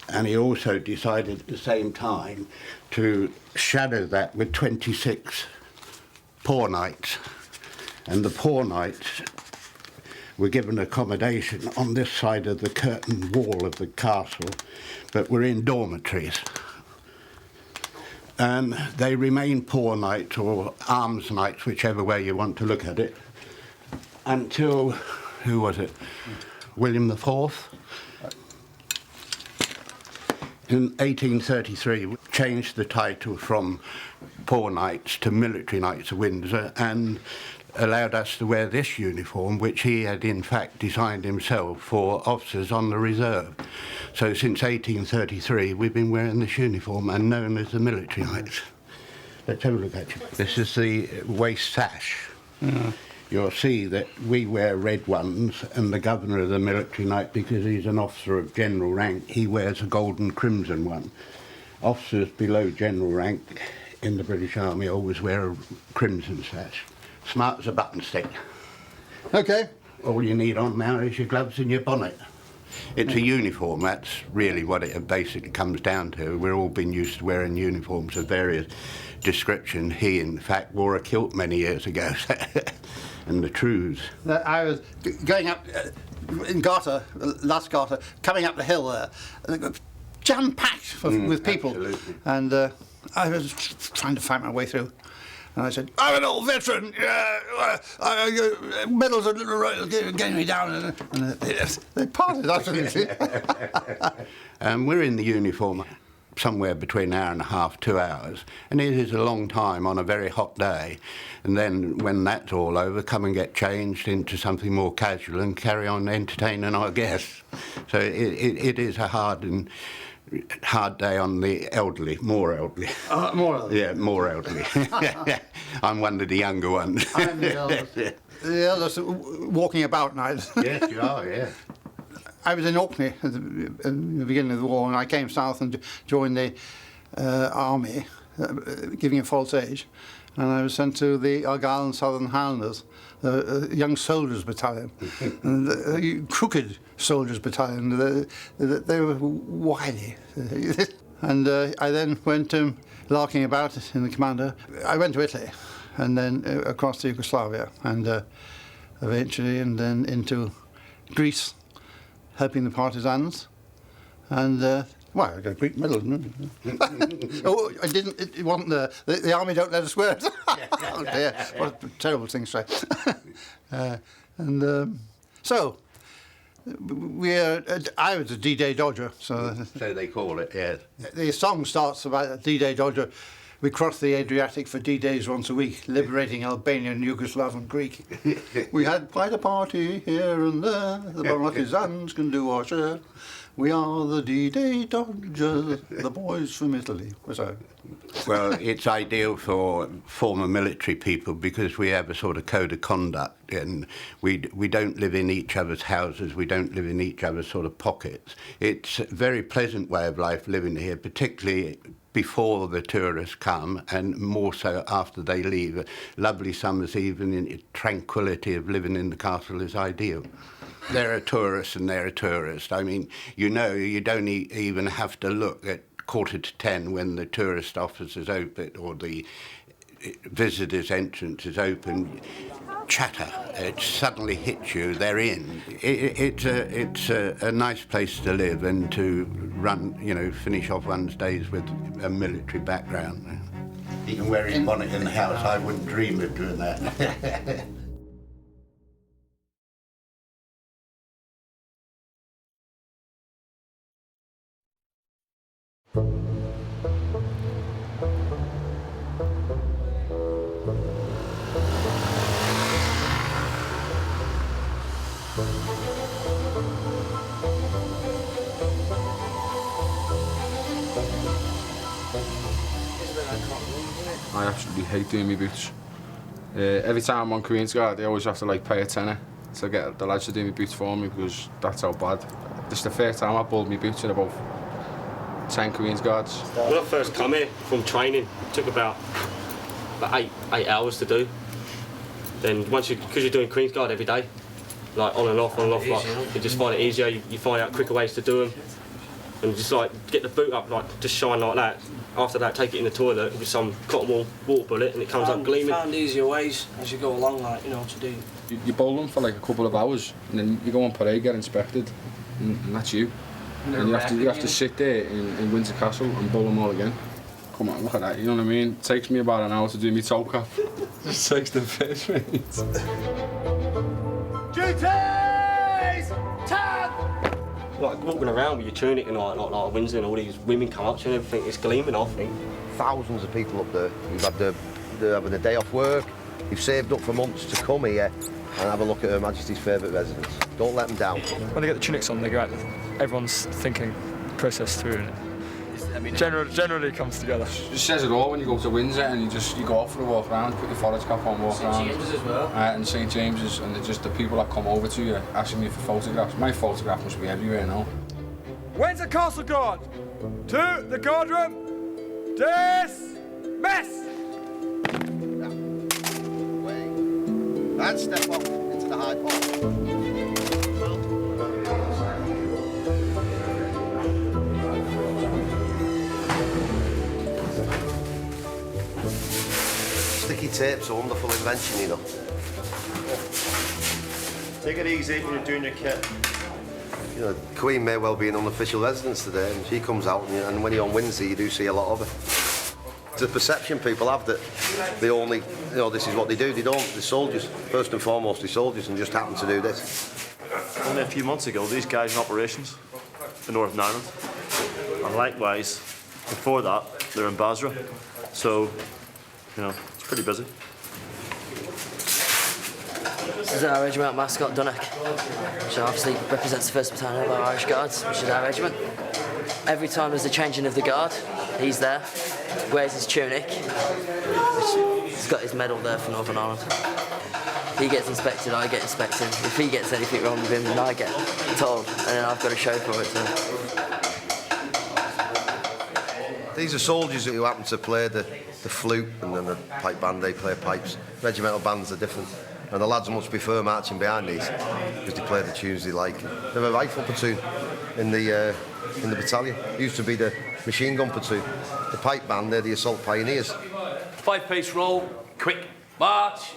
And he also decided at the same time to shadow that with 26 poor knights. And the poor knights were given accommodation on this side of the curtain wall of the castle, but were in dormitories. And they remained poor knights or alms knights, whichever way you want to look at it, until, who was it? William IV? In 1833, changed the title from Poor Knights to Military Knights of Windsor and allowed us to wear this uniform, which he had in fact designed himself for officers on the reserve. So since 1833, we've been wearing this uniform and known as the Military Knights. Let's have a look at it. This is the waist sash. You'll see that we wear red ones, and the governor of the Military Knight, because he's an officer of general rank, he wears a gold and crimson one. Officers below general rank in the British Army always wear a crimson sash. Smart as a button stick. Okay. All you need on now is your gloves and your bonnet. It's a uniform, that's really what it basically comes down to. We've all been used to wearing uniforms of various description. He, in fact, wore a kilt many years ago. And the trews. I was going up in Garter, last Garter, coming up the hill there, jam-packed with people. Absolutely. And I was trying to find my way through. And I said, I'm an old veteran, medals are getting me down. And they parted absolutely. We're in the uniform somewhere between an hour and a half, 2 hours, and it is a long time on a very hot day. And then when that's all over, come and get changed into something more casual and carry on entertaining our guests. So it is a hard day on the elderly, more elderly. More elderly? Yeah, more elderly. I'm one of the younger ones. I'm the eldest. The eldest walking about night. Yes, you are, yeah. I was in Orkney at the beginning of the war, and I came south and joined the army, giving a false age, and I was sent to the Argyll and Southern Highlanders, the Young Soldiers Battalion, and the Crooked Soldiers Battalion. They were wily. And I then went larking about in the commander. I went to Italy, and then across to Yugoslavia, and eventually, and then into Greece, helping the partisans, and well, I got a Greek medal. Oh, I didn't. It wasn't the army don't let us wear it. Oh dear, what a terrible thing to say. So I was a D-Day Dodger. So they call it. Yes. The song starts about D-Day Dodger. We crossed the Adriatic for D-Days once a week, liberating Albanian, Yugoslav and Greek. We had quite a party here and there. The partisans can do our share. We are the D-Day Dodgers, the boys from Italy. So. Well, it's ideal for former military people because we have a sort of code of conduct, and we don't live in each other's houses, we don't live in each other's sort of pockets. It's a very pleasant way of life living here, particularly before the tourists come, and more so after they leave. A lovely summer's evening, the tranquility of living in the castle is ideal. They're a tourist and they're a tourist. I mean, you know, you don't even have to look at 9:45 when the tourist office is open or the visitors' entrance is open. Chatter, it suddenly hits you, they're in. It's a nice place to live and to run, you know, finish off one's days with a military background. You can wear his bonnet in the house, I wouldn't dream of doing that. I absolutely hate doing my boots. Every time I'm on Queen's Guard, I always have to like pay a tenner to get the lads to do my boots for me because that's how bad. This is the first time I balled my boots in about 10 Queen's Guards. When I first come here from training, it took about 8 hours to do. Then because you're doing Queen's Guard every day, like on and off, like, you just find it easier. You find out quicker ways to do them, and just like get the boot up, like just shine like that. After that, take it in the toilet with some cotton wool water bullet, and it comes up gleaming. Found easier ways as you go along, like you know to do. You bowl them for like a couple of hours, and then you go on parade, get inspected, and that's you. And you have to sit there in Windsor Castle and bowl them all again. Come on, look at that, you know what I mean? It takes me about an hour to do my toe cap. Just takes the piss, mate. Duties! Tag! Like walking around with your tunic and like Windsor and all these women come up to you and everything, it's gleaming off. Thousands of people up there who've had they're having a day off work, who've saved up for months to come here and have a look at Her Majesty's favourite residence. Don't let them down. When they get the tunics on, they go out, everyone's thinking, process through, and it generally comes together. It says it all when you go to Windsor and you go out for a walk around, put your forage cap on, walk around. St James's as well. And St James's, and just the people that come over to you asking me for photographs. My photograph must be everywhere now. Windsor Castle Guard, to the guardroom, dismiss! And step off into the high pole. Sticky tape's a wonderful invention, you know. Take it easy when you're doing your kit. You know, the Queen may well be an unofficial residence today, and she comes out, and when you're on Windsor, you do see a lot of her. It's a perception people have that they only, you know, this is what they do. They don't. They're soldiers. First and foremost, they're soldiers, and just happen to do this. Only a few months ago, these guys in operations in Northern Ireland, and likewise, before that, they're in Basra. So, you know, it's pretty busy. This is our regiment mascot, Dunnock, which obviously represents the 1st Battalion of our Irish Guards, which is our regiment. Every time there's a changing of the guard, he's there, wears his tunic, which he's got his medal there for Northern Ireland. He gets inspected, I get inspected. If he gets anything wrong with him, then I get told, and then I've got to show for it. These are soldiers who happen to play the flute and then the pipe band, they play pipes. Regimental bands are different. And the lads much prefer marching behind these because they play the tunes they like. They're a rifle platoon in the battalion. It used to be the machine gun platoon. The pipe band, they're the assault pioneers. 5-pace roll, quick march.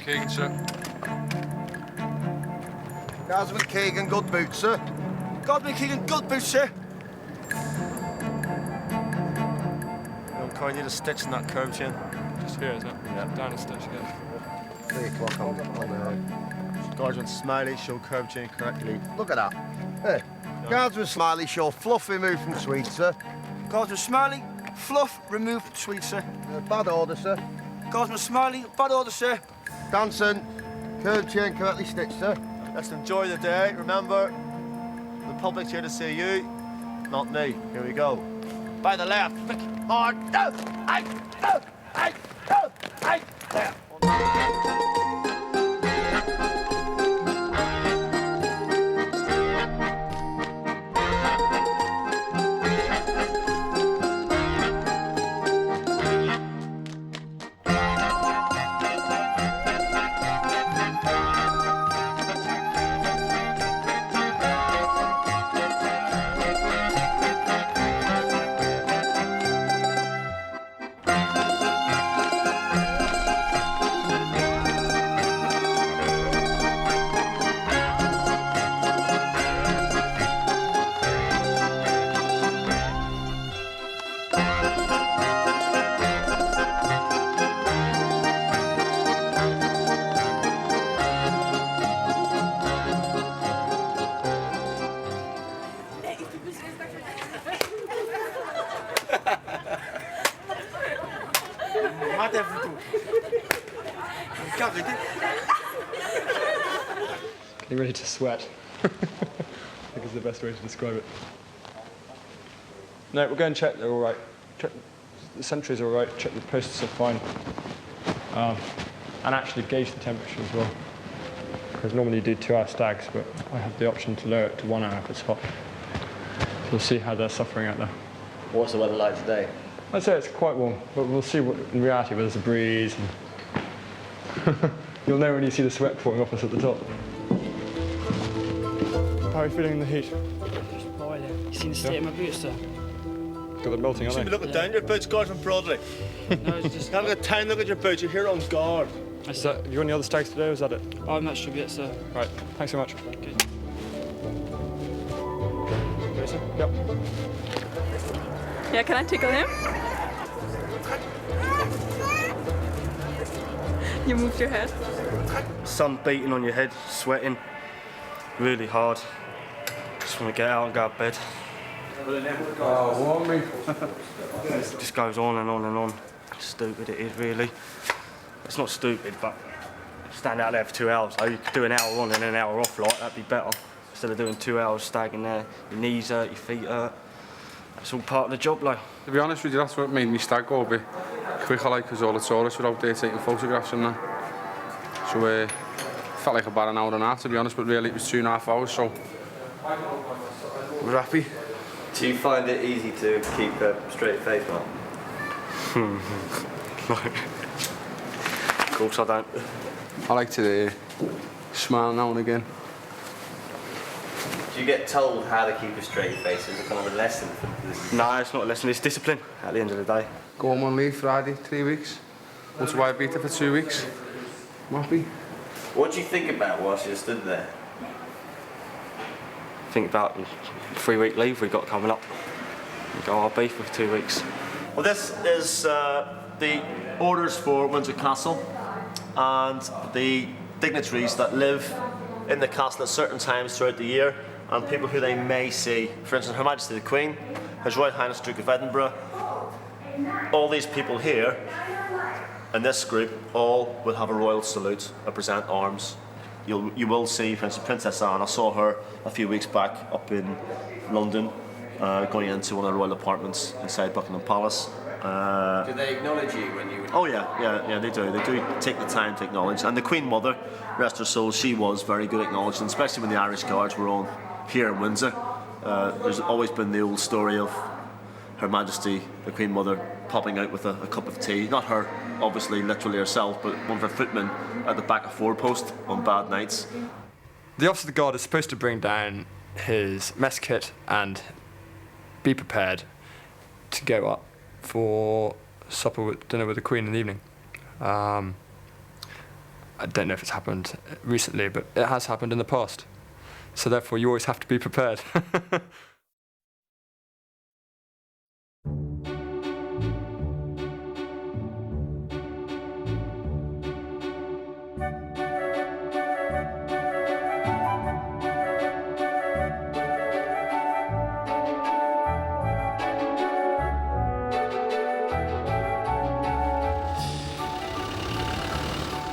Keegan, sir. Guardsman Keegan, good boots, sir. Guardsman Keegan, good boots, sir. Corey, need a stitch in that curb chain. Just here, is it? Yeah. Down a stitch, yeah. 3 o'clock on the Guardsman Smiley, show curb chain correctly. Look at that. Hey. Guardsman Smiley, show fluff removed from suite, sir. Guardsman Smiley, fluff removed from suite, sir. Bad order, sir. Guardsman Smiley, bad order, sir. Danson, curb chain correctly stitched, sir. Let's enjoy the day. Remember, the public's here to see you, not me. Here we go. By the left, quick, hard, go, there. Getting ready to sweat. I think is the best way to describe it. No, we'll go and check they're all right. Check the sentries are all right. Check the posts are fine. And actually gauge the temperature as well. Because normally you do 2-hour stags, but I have the option to lower it to 1 hour if it's hot. So we'll see how they're suffering out there. What's the weather like today? I'd say it's quite warm, but we'll see what, in reality whether there's a breeze. And you'll know when you see the sweat pouring off us at the top. How are you feeling in the heat? Just boiling. You seen the state of my boots, sir? Got them melting, aren't they? Look down your boots, guard from Broadley. No, it's just... Can't look at time, look at your boots, you're here on guard. Have you got any other stags today, or is that it? Oh, I'm not sure yet, sir. Right, thanks so much. Okay. Jason? Yep. Yeah, can I tickle him? You moved your head. Sun beating on your head, sweating really hard. Just want to get out and go to bed. Oh, warm me. It just goes on and on and on. Stupid it is, really. It's not stupid, but stand out there for 2 hours. Oh, you could do an hour on and an hour off, like, that'd be better. Instead of doing 2 hours stagging there, your knees hurt, your feet hurt. That's all part of the job, like. To be honest with you, that's what made me stag go a bit quicker, like, because all the tourists were out there taking photographs and that. So, felt like about an hour and a half, to be honest, but really it was 2.5 hours, so we're happy. Do you find it easy to keep a straight face, Mark? Of course I don't. I like to smile now and again. Do you get told how to keep a straight face? Is it kind of a lesson for this? No, it's not a lesson, it's discipline at the end of the day. Go home on leave Friday, 3 weeks. Went to Ibiza for 2 weeks. I'm happy. What do you think about whilst you stood there? Think about the 3-week leave we've got coming up. We go RB for 2 weeks. Well, this is the orders for Windsor Castle and the dignitaries that live in the castle at certain times throughout the year and people who they may see. For instance, Her Majesty the Queen, His Royal Highness Duke of Edinburgh. All these people here in this group all will have a royal salute and present arms. You will see, for instance, Princess Anne. I saw her a few weeks back up in London, going into one of the royal apartments inside Buckingham Palace. Do they acknowledge you when you... Oh yeah, they do. They do take the time to acknowledge. And the Queen Mother, rest her soul, she was very good at acknowledging, especially when the Irish Guards were on here in Windsor. There's always been the old story of Her Majesty, the Queen Mother, popping out with a cup of tea. Not her, obviously, literally herself, but one of her footmen at the back of forepost on bad nights. The officer of the guard is supposed to bring down his mess kit and be prepared to go up for dinner with the Queen in the evening. I don't know if it's happened recently, but it has happened in the past. So therefore, you always have to be prepared.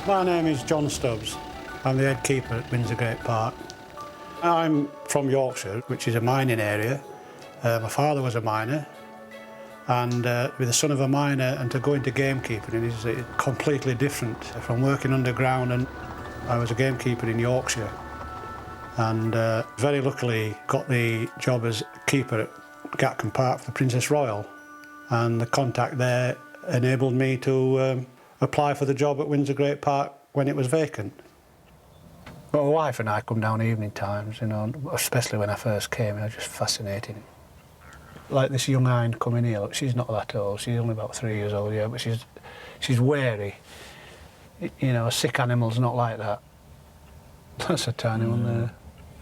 My name is John Stubbs. I'm the head keeper at Windsor Great Park. I'm from Yorkshire, which is a mining area. My father was a miner, and with the son of a miner and to go into gamekeeping is completely different from working underground. And I was a gamekeeper in Yorkshire, and very luckily got the job as keeper at Gatcombe Park for the Princess Royal, and the contact there enabled me to apply for the job at Windsor Great Park when it was vacant. Well, my wife and I come down evening times, you know, especially when I first came, it was just fascinating. Like this young hind coming here, look, she's not that old, she's only about 3 years old, yeah, but she's wary. You know, a sick animal's not like that. That's a tiny one there.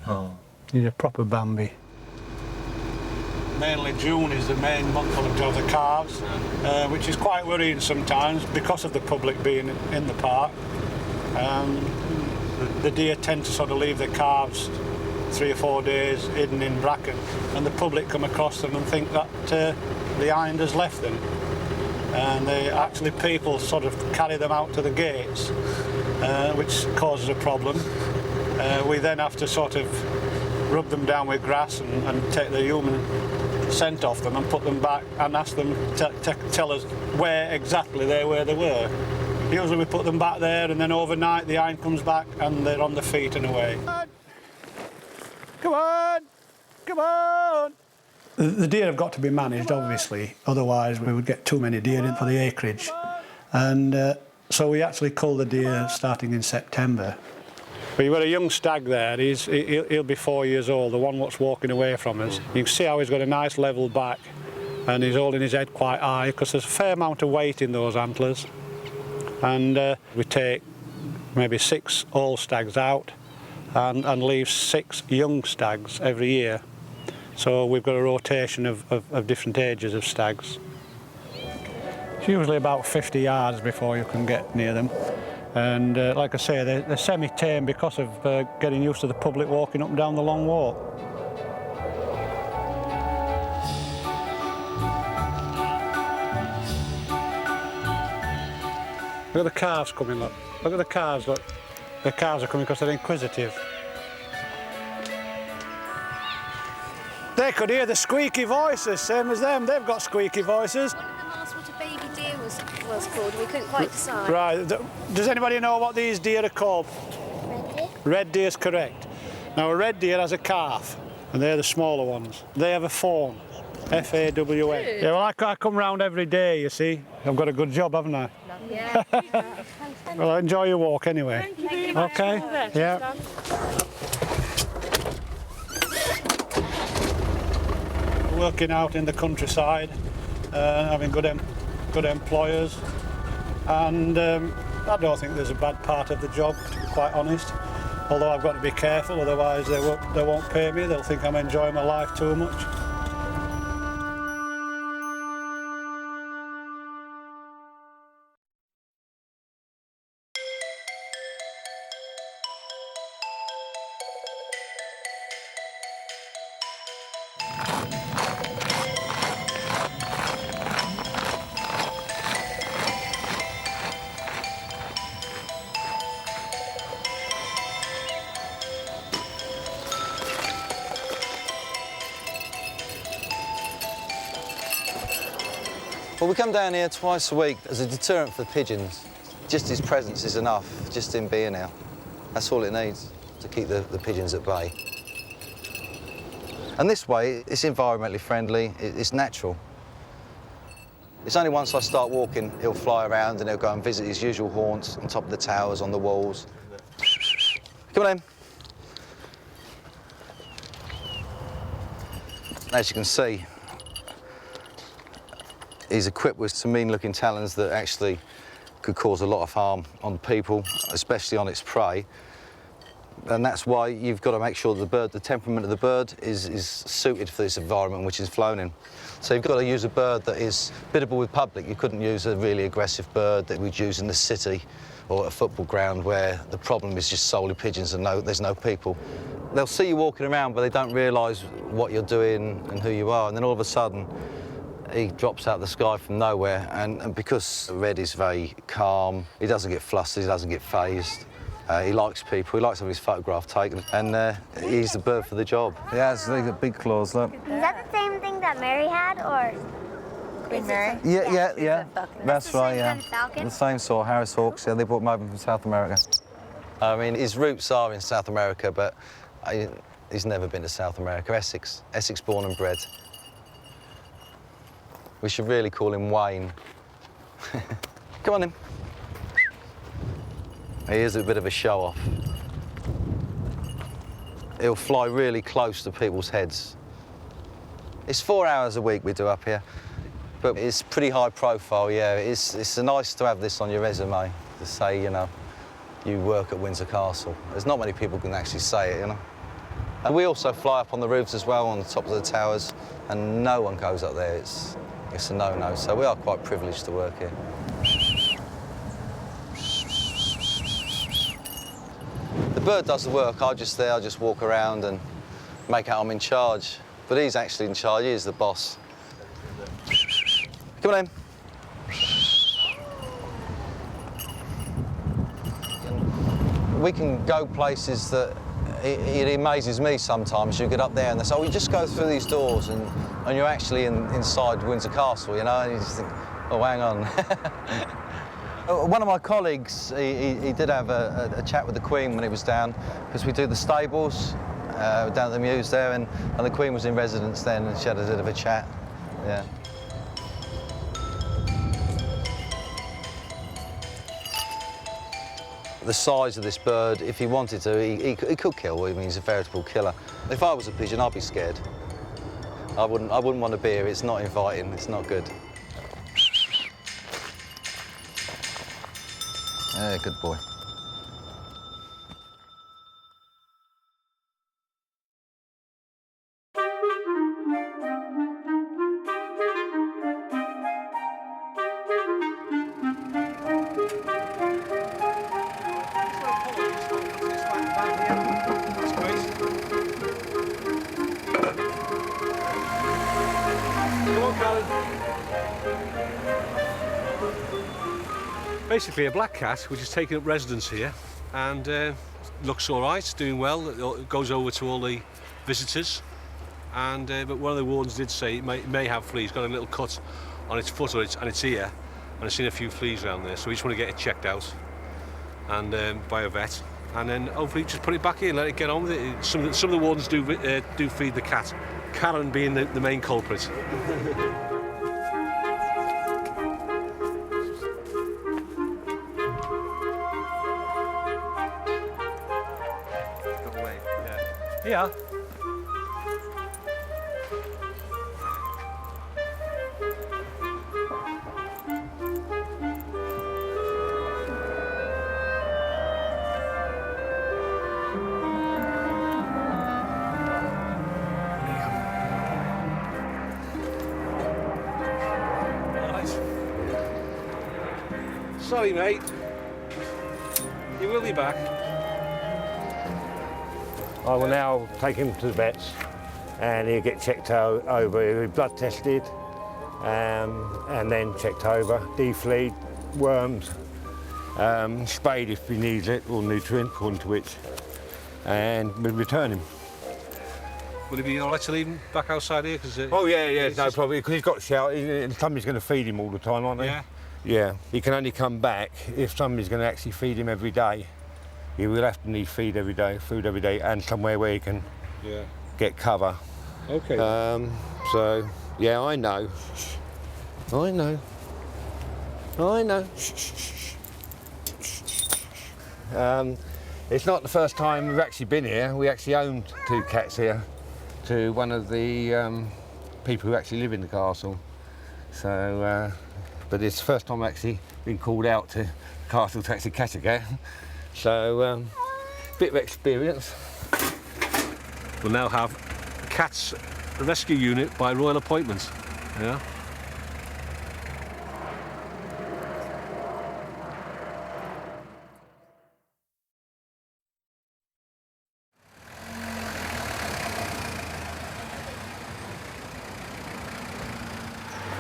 Oh. She's a proper Bambi. Mainly June is the main month of the calves, which is quite worrying sometimes because of the public being in the park. The deer tend to sort of leave their calves 3 or 4 days hidden in bracken, and the public come across them and think that the hind has left them. and people sort of carry them out to the gates, which causes a problem. We then have to sort of rub them down with grass and take the human scent off them and put them back and ask them to tell us where exactly they were. Usually we put them back there, and then overnight the iron comes back and they're on the feet and away. Come on! Come on! The deer have got to be managed, obviously, otherwise we would get too many deer in for the acreage. And so we actually cull the deer starting in September. But you've got a young stag there, he'll be 4 years old, the one that's walking away from us. You can see how he's got a nice level back, and he's holding his head quite high, because there's a fair amount of weight in those antlers. And we take maybe 6 old stags out and leave 6 young stags every year. So we've got a rotation of different ages of stags. It's usually about 50 yards before you can get near them. And like I say, they're semi-tame because of getting used to the public walking up and down the long walk. Look at the calves coming, look. Look at the calves, look. The calves are coming because they're inquisitive. They could hear the squeaky voices, same as them. They've got squeaky voices. One of them asked what a baby deer was called. We couldn't quite decide. Right. Does anybody know what these deer are called? Red deer. Red deer's correct. Now, a red deer has a calf, and they're the smaller ones. They have a fawn. F-A-W-N. Yeah, well, I come round every day, you see. I've got a good job, haven't I? Yeah. Well, enjoy your walk anyway. Thank you. Okay? Yeah. Working out in the countryside, having good employers, and I don't think there's a bad part of the job, to be quite honest. Although I've got to be careful, otherwise they won't pay me. They'll think I'm enjoying my life too much. Well, we come down here twice a week as a deterrent for pigeons. Just his presence is enough, just him being here. That's all it needs to keep the pigeons at bay. And this way, it's environmentally friendly, it's natural. It's only once I start walking, he'll fly around and he'll go and visit his usual haunts on top of the towers, on the walls. Come on in. As you can see, he's equipped with some mean-looking talons that actually could cause a lot of harm on people, especially on its prey. And that's why you've got to make sure the temperament of the bird is suited for this environment which is flown in. So you've got to use a bird that is biddable with public. You couldn't use a really aggressive bird that we'd use in the city or at a football ground where the problem is just solely pigeons and there's no people. They'll see you walking around, but they don't realise what you're doing and who you are, and then all of a sudden, he drops out of the sky from nowhere, and because Red is very calm, he doesn't get flustered, he doesn't get phased. He likes people, he likes having his photograph taken, and he's the bird for the job. He has big claws, look. Is that the same thing that Mary had, or Queen Mary? Yeah. That's right, yeah. Kind of falcon? The same sort, Harris Hawks, yeah, they brought them over from South America. I mean, his roots are in South America, but he's never been to South America. Essex born and bred. We should really call him Wayne. Come on in. He is a bit of a show-off. He'll fly really close to people's heads. It's 4 hours a week we do up here, but it's pretty high profile, yeah. It's nice to have this on your resume, to say, you know, you work at Windsor Castle. There's not many people who can actually say it, you know. And we also fly up on the roofs as well, on the top of the towers, and no one goes up there. It's a no-no, so we are quite privileged to work here. The bird does the work. I just walk around and make out I'm in charge. But he's actually in charge, he's the boss. Come on in. we can go places that it amazes me sometimes. You get up there and they say, oh, you just go through these doors and you're actually inside Windsor Castle, you know, and you just think, oh, hang on. One of my colleagues, he did have a chat with the Queen when he was down, because we do the stables down at the Mews there, and the Queen was in residence then, and she had a bit of a chat, yeah. The size of this bird, if he wanted to, he could kill. I mean, he's a veritable killer. If I was a pigeon, I'd be scared. I wouldn't want to be here. It's not inviting. It's not good. Yeah, good boy. Basically a black cat which is taking up residence here and looks all right, doing well. It goes over to all the visitors, and but one of the wardens did say it may have fleas. It's got a little cut on its foot and its ear, and I've seen a few fleas around there, so we just want to get it checked out and by a vet, and then hopefully just put it back in, let it get on with it. Some of the wardens do feed the cat, Karen being the main culprit. Yeah. Sorry, mate. You will be back. I will now take him to the vets and he'll get checked over. He'll be blood tested and then checked over, defleed, worms, spayed if he needs it, or nutrient, according to which, and we'll return him. Would it be all right to leave him back outside here? Oh, yeah, no problem, because he's got shelter. Somebody's going to feed him all the time, aren't they? Yeah. Yeah, he can only come back if somebody's going to actually feed him every day. He will have to need food every day, and somewhere where he can get cover. Okay. So, yeah, I know. It's not the first time we've actually been here. We actually owned 2 cats here to one of the people who actually live in the castle. So, but it's the first time I've actually been called out to the castle to actually catch a cat. So, bit of experience. We'll now have Cats Rescue Unit by royal appointment. Yeah.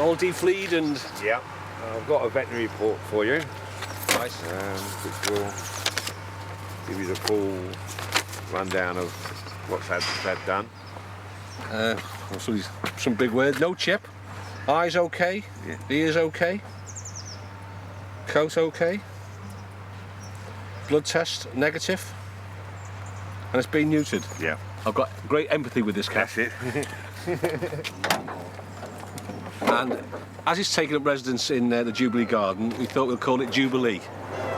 All defleed and... Yeah. I've got a veterinary report for you. Nice. Which will give you the full rundown of what's had done. Some big words. No chip. Eyes okay. Yeah. Ears okay. Coat okay. Blood test negative. And it's been neutered. Yeah. I've got great empathy with this cat. That's it. And as it's taken up residence in the Jubilee Garden, we thought we'd call it Jubilee.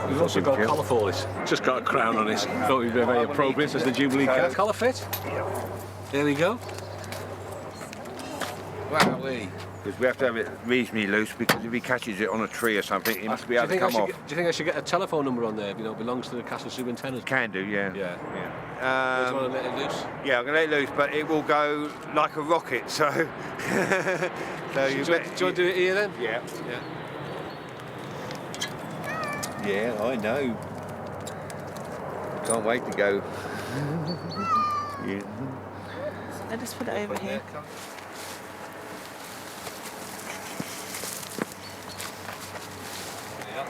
We've also got a collar for it. Just got a crown on it. Thought it'd be very appropriate as the Jubilee cat. Collar fit? Yeah. There we go. Wowee. Because we have to have it reasonably loose, because if he catches it on a tree or something, he must be able to come off. Do you think I should get a telephone number on there? You know, it belongs to the castle superintendent. Can do, yeah. Yeah. Yeah. Do you want to let it loose? Yeah, I'm going to let it loose, but it will go like a rocket, so... Do you want to do it here then? Yeah. Yeah. Yeah, I know. Can't wait to go. Yeah. I just put it over here.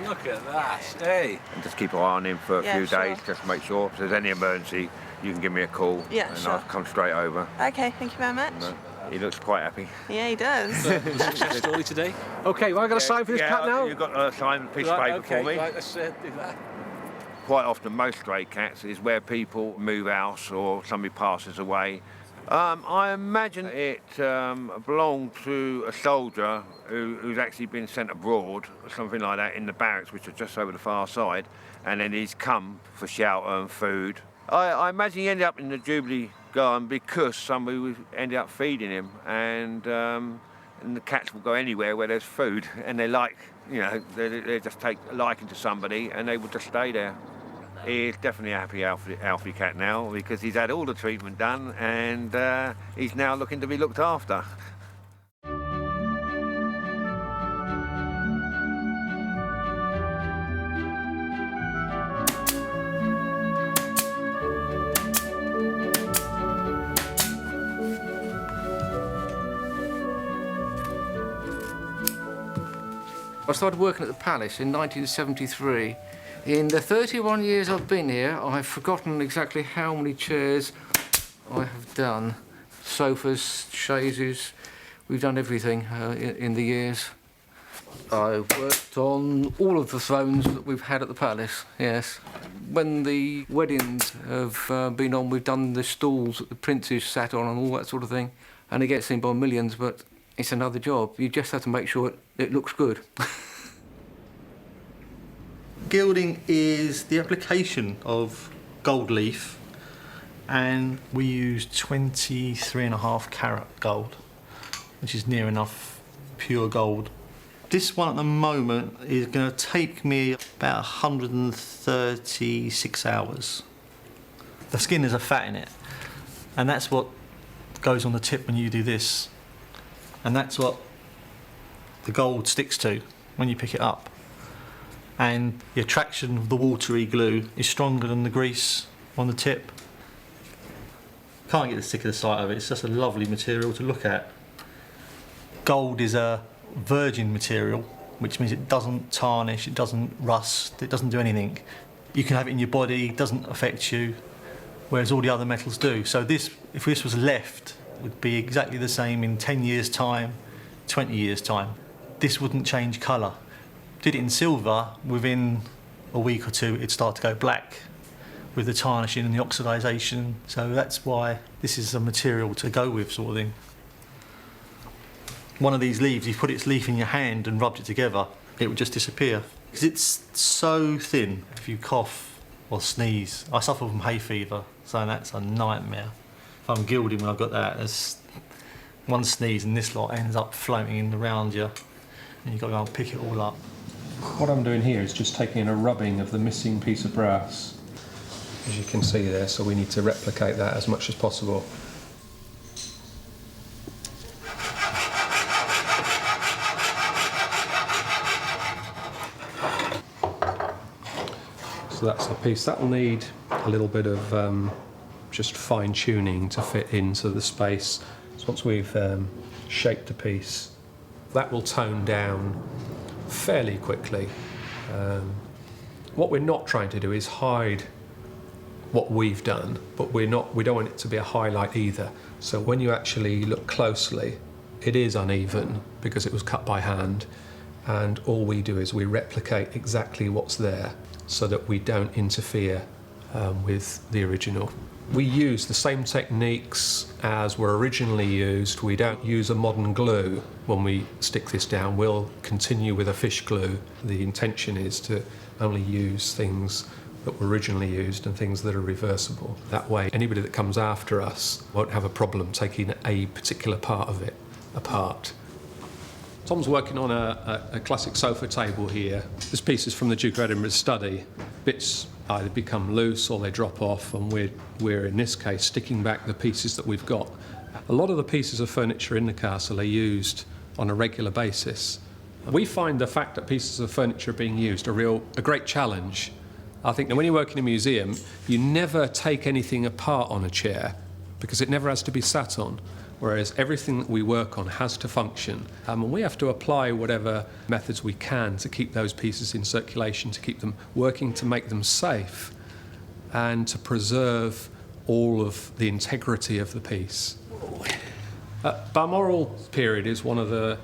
Look at that, hey. And just keep an eye on him for a Yeah, few sure. days, just to make sure if there's any emergency, you can give me a call. Yeah, and sure. I'll come straight over. Okay, thank you very much. And, he looks quite happy. Yeah, he does. Success story today. Okay, well, I've got to sign for this cat now. You've got to sign a piece of paper for me. Right, let's do that. Quite often, most stray cats is where people move house or somebody passes away. I imagine it belonged to a soldier who's actually been sent abroad, or something like that, in the barracks, which are just over the far side, and then he's come for shelter and food. I imagine he ended up in the Jubilee Garden because somebody ended up feeding him, and the cats will go anywhere where there's food, and they like, you know, they just take a liking to somebody, and they will just stay there. He is definitely a happy Alfie cat now because he's had all the treatment done and he's now looking to be looked after. I started working at the Palace in 1973. In the 31 years I've been here, I've forgotten exactly how many chairs I have done. Sofas, chaises, we've done everything in the years. I've worked on all of the thrones that we've had at the Palace, yes. When the weddings have been on, we've done the stalls that the princes sat on and all that sort of thing. And it gets seen by millions, but it's another job. You just have to make sure it looks good. Gilding is the application of gold leaf, and we use 23.5 carat gold, which is near enough pure gold. This one at the moment is going to take me about 136 hours. The skin has a fat in it, and that's what goes on the tip when you do this, and that's what the gold sticks to when you pick it up. And the attraction of the watery glue is stronger than the grease on the tip. Can't get sick of the sight of it, it's just a lovely material to look at. Gold is a virgin material, which means it doesn't tarnish, it doesn't rust, it doesn't do anything. You can have it in your body, it doesn't affect you, whereas all the other metals do. So this, if this was left, would be exactly the same in 10 years' time, 20 years' time. This wouldn't change colour. Did it in silver, within a week or two it'd start to go black with the tarnishing and the oxidisation. So that's why this is a material to go with, sort of thing. One of these leaves, you put its leaf in your hand and rubbed it together, it would just disappear. Because it's so thin, if you cough or sneeze. I suffer from hay fever, so that's a nightmare. If I'm gilding when I've got that, there's one sneeze and this lot ends up floating in around you, and you've got to go and pick it all up. What I'm doing here is just taking a rubbing of the missing piece of brass, as you can see there, so we need to replicate that as much as possible. So that's the piece. That will need a little bit of just fine-tuning to fit into the space. So once we've shaped the piece, that will tone down fairly quickly. What we're not trying to do is hide what we've done, but we don't want it to be a highlight either. So when you actually look closely, it is uneven because it was cut by hand, and all we do is we replicate exactly what's there so that we don't interfere with the original. We use the same techniques as were originally used. We don't use a modern glue when we stick this down. We'll continue with a fish glue. The intention is to only use things that were originally used and things that are reversible. That way, anybody that comes after us won't have a problem taking a particular part of it apart. Tom's working on a classic sofa table here. This piece is from the Duke of Edinburgh's study. Bits either become loose or they drop off, and we're in this case sticking back the pieces that we've got. A lot of the pieces of furniture in the castle are used on a regular basis. We find the fact that pieces of furniture are being used a great challenge. I think that when you work in a museum, you never take anything apart on a chair because it never has to be sat on. whereas everything that we work on has to function. And we have to apply whatever methods we can to keep those pieces in circulation, to keep them working, to make them safe, and to preserve all of the integrity of the piece. Balmoral period is one of the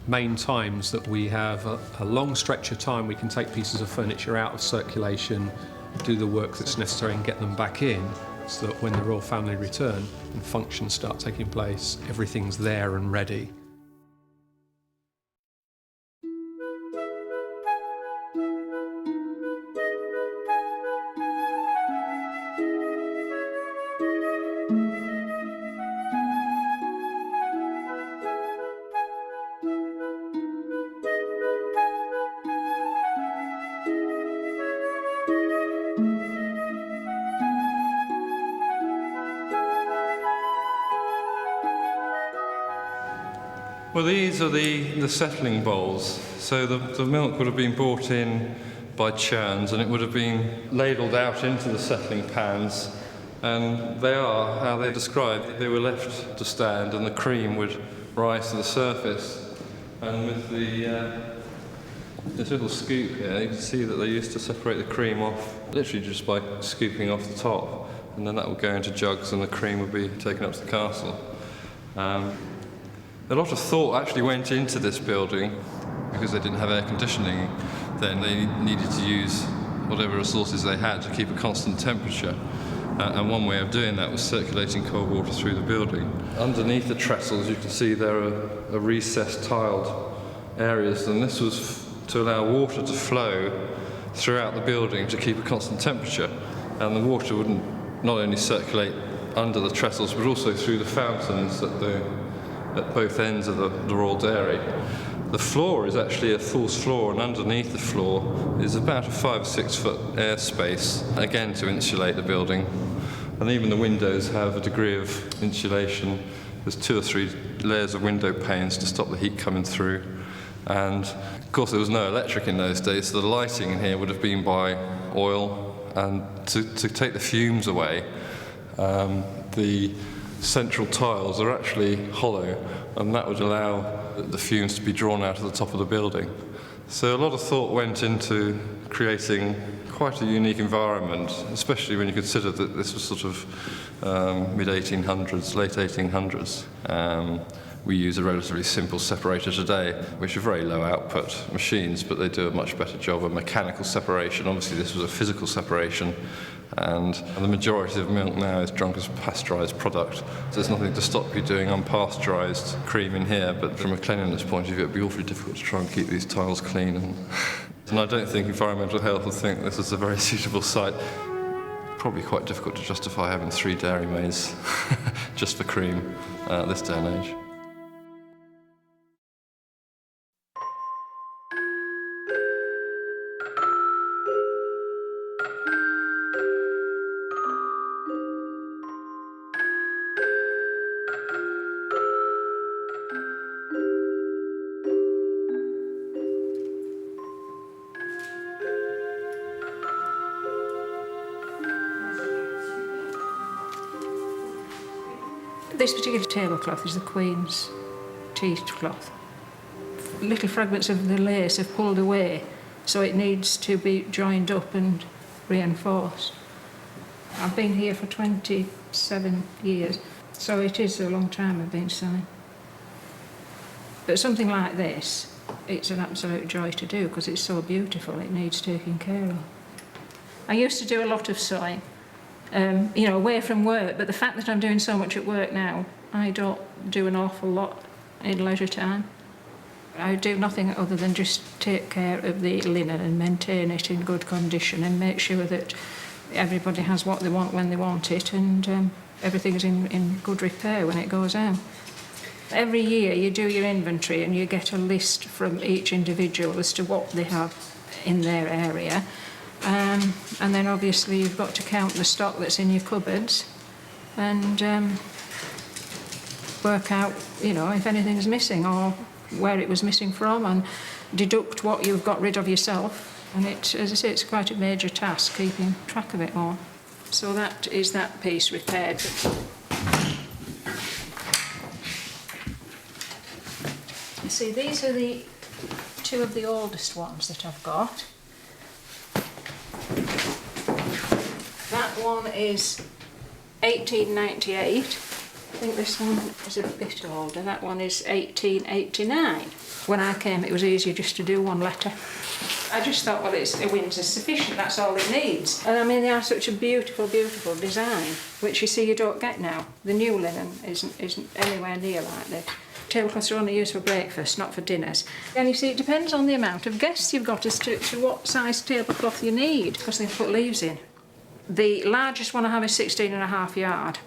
main times that we have a long stretch of time we can take pieces of furniture out of circulation, do the work that's necessary and get them back in, so that when the royal family return and functions start taking place, everything's there and ready. Well, these are the settling bowls. So the milk would have been brought in by churns and it would have been ladled out into the settling pans. And they are, how they described, they were left to stand and the cream would rise to the surface. And with this little scoop here, you can see that they used to separate the cream off literally just by scooping off the top. And then that would go into jugs and the cream would be taken up to the castle. A lot of thought actually went into this building because they didn't have air conditioning. Then they needed to use whatever resources they had to keep a constant temperature. And one way of doing that was circulating cold water through the building. Underneath the trestles, you can see there are recessed tiled areas, and this was to allow water to flow throughout the building to keep a constant temperature. And the water wouldn't not only circulate under the trestles, but also through the fountains at both ends of the Royal Dairy. The floor is actually a false floor, and underneath the floor is about a 5 or 6 foot airspace, again to insulate the building. And even the windows have a degree of insulation. There's 2 or 3 layers of window panes to stop the heat coming through. And of course there was no electric in those days, so the lighting in here would have been by oil. And to take the fumes away, the central tiles are actually hollow, and that would allow the fumes to be drawn out of the top of the building. So a lot of thought went into creating quite a unique environment, especially when you consider that this was sort of mid-1800s, late 1800s. We use a relatively simple separator today, which are very low output machines, but they do a much better job of mechanical separation. Obviously this was a physical separation, and the majority of milk now is drunk as pasteurised product. So there's nothing to stop you doing unpasteurised cream in here, but from a cleanliness point of view, it'd be awfully difficult to try and keep these tiles clean. And I don't think environmental health would think this is a very suitable site. Probably quite difficult to justify having 3 dairymaids just for cream this day and age. This particular tablecloth is the Queen's tea-cloth. Little fragments of the lace have pulled away, so it needs to be joined up and reinforced. I've been here for 27 years, so it is a long time I've been sewing. But something like this, it's an absolute joy to do because it's so beautiful, it needs taking care of. I used to do a lot of sewing. Away from work, but the fact that I'm doing so much at work now, I don't do an awful lot in leisure time. I do nothing other than just take care of the linen and maintain it in good condition and make sure that everybody has what they want when they want it, and everything's in good repair when it goes out. Every year you do your inventory and you get a list from each individual as to what they have in their area. And then obviously you've got to count the stock that's in your cupboards and work out, if anything's missing or where it was missing from, and deduct what you've got rid of yourself. And as I say, it's quite a major task keeping track of it all. So that is that piece repaired. see, these are the two of the oldest ones that I've got. That one is 1898. I think this one is a bit older. That one is 1889. When I came, it was easier just to do one letter. I just thought, well, it's a Windsor's sufficient, that's all it needs. And I mean, they are such a beautiful, beautiful design, which you see you don't get now. The new linen isn't anywhere near like this. Tablecloths are only used for breakfast, not for dinners. And you see, it depends on the amount of guests you've got as to what size tablecloth you need, because they put leaves in. The largest one I have is 16.5 yard.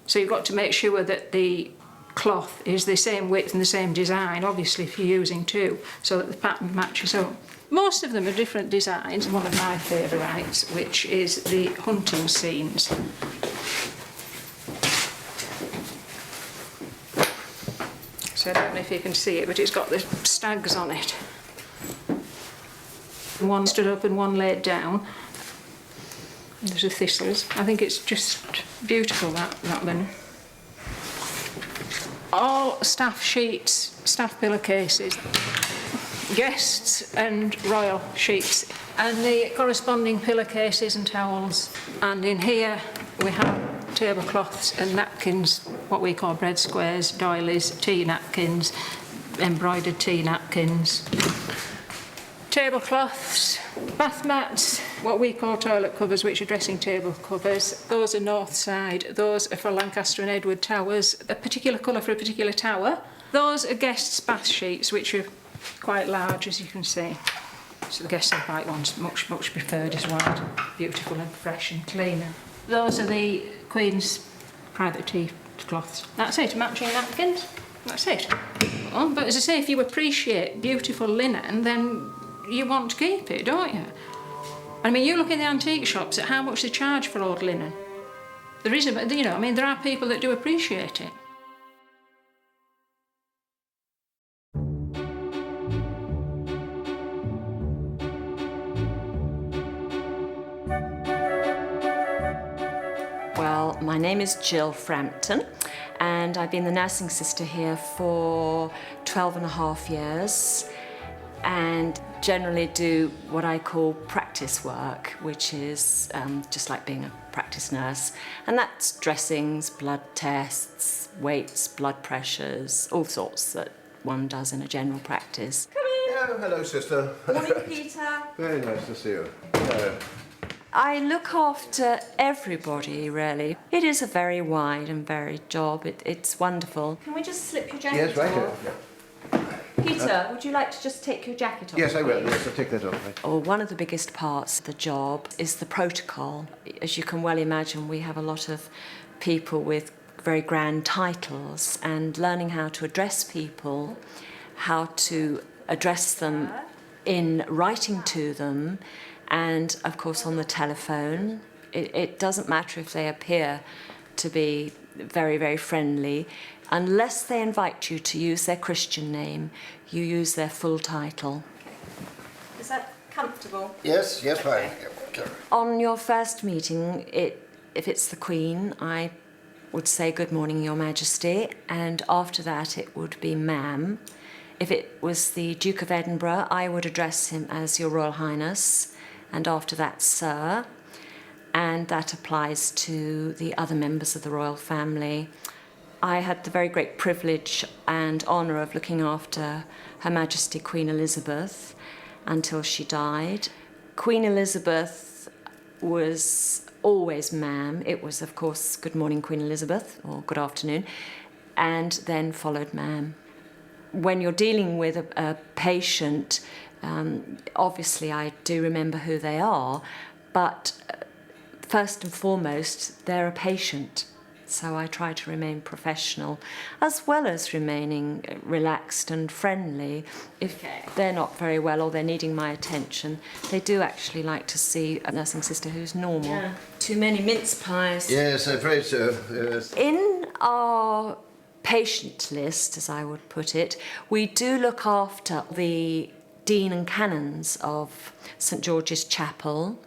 So you've got to make sure that the cloth is the same width and the same design, obviously, if you're using two, so that the pattern matches up. Most of them are different designs. One of my favourites, which is the hunting scenes. So I don't know if you can see it, but it's got the stags on it. One stood up and one laid down. There's the thistles. I think it's just beautiful, that linen. All staff sheets, staff pillowcases, guests and royal sheets, and the corresponding pillowcases and towels. And in here we have tablecloths and napkins, what we call bread squares, doilies, tea napkins, embroidered tea napkins, tablecloths, bath mats, what we call toilet covers, which are dressing table covers. Those are north side. Those are for Lancaster and Edward towers, a particular colour for a particular tower. Those are guests' bath sheets, which are quite large, as you can see. So the guests' white ones, much preferred as white. Beautiful and fresh and clean. Those are the Queen's private tea cloths. That's it, matching napkins. That's it. Oh, but as I say, if you appreciate beautiful linen, then you want to keep it, don't you? I mean, you look in the antique shops at how much they charge for old linen. There is a, you know, I mean, there are people that do appreciate it. Well, my name is Jill Frampton, and I've been the nursing sister here for 12.5 years, and generally do what I call practice work, which is just like being a practice nurse. And that's dressings, blood tests, weights, blood pressures, all sorts that one does in a general practice. Come in. Yeah, hello, sister. Morning, Peter. Very nice to see you. Hello. I look after everybody, really. It is a very wide and varied job. It's wonderful. Can we just slip your jacket Yes, right here. off? Yeah. Peter, would you like to just take your jacket off? Yes, I will. please? Yes, I'll take that off. Right. Oh, one of the biggest parts of the job is the protocol. As you can well imagine, we have a lot of people with very grand titles, and learning how to address people, how to address them in writing to them, and of course on the telephone. It doesn't matter if they appear to be very, very friendly. Unless they invite you to use their Christian name, you use their full title. Is that comfortable? Yes, yes, fine. Okay. On your first meeting, if it's the Queen, I would say good morning, Your Majesty, and after that it would be ma'am. If it was the Duke of Edinburgh, I would address him as Your Royal Highness, and after that, sir. And that applies to the other members of the royal family. I had the very great privilege and honour of looking after Her Majesty Queen Elizabeth until she died. Queen Elizabeth was always ma'am. It was, of course, good morning, Queen Elizabeth, or good afternoon, and then followed ma'am. When you're dealing with a patient, obviously I do remember who they are, but first and foremost, they're a patient. So I try to remain professional, as well as remaining relaxed and friendly. If they're not very well or they're needing my attention, they do actually like to see a nursing sister who's normal. Yeah. Too many mince pies. Yes, I'm afraid so. Yes. In our patient list, as I would put it, we do look after the Dean and Canons of St George's Chapel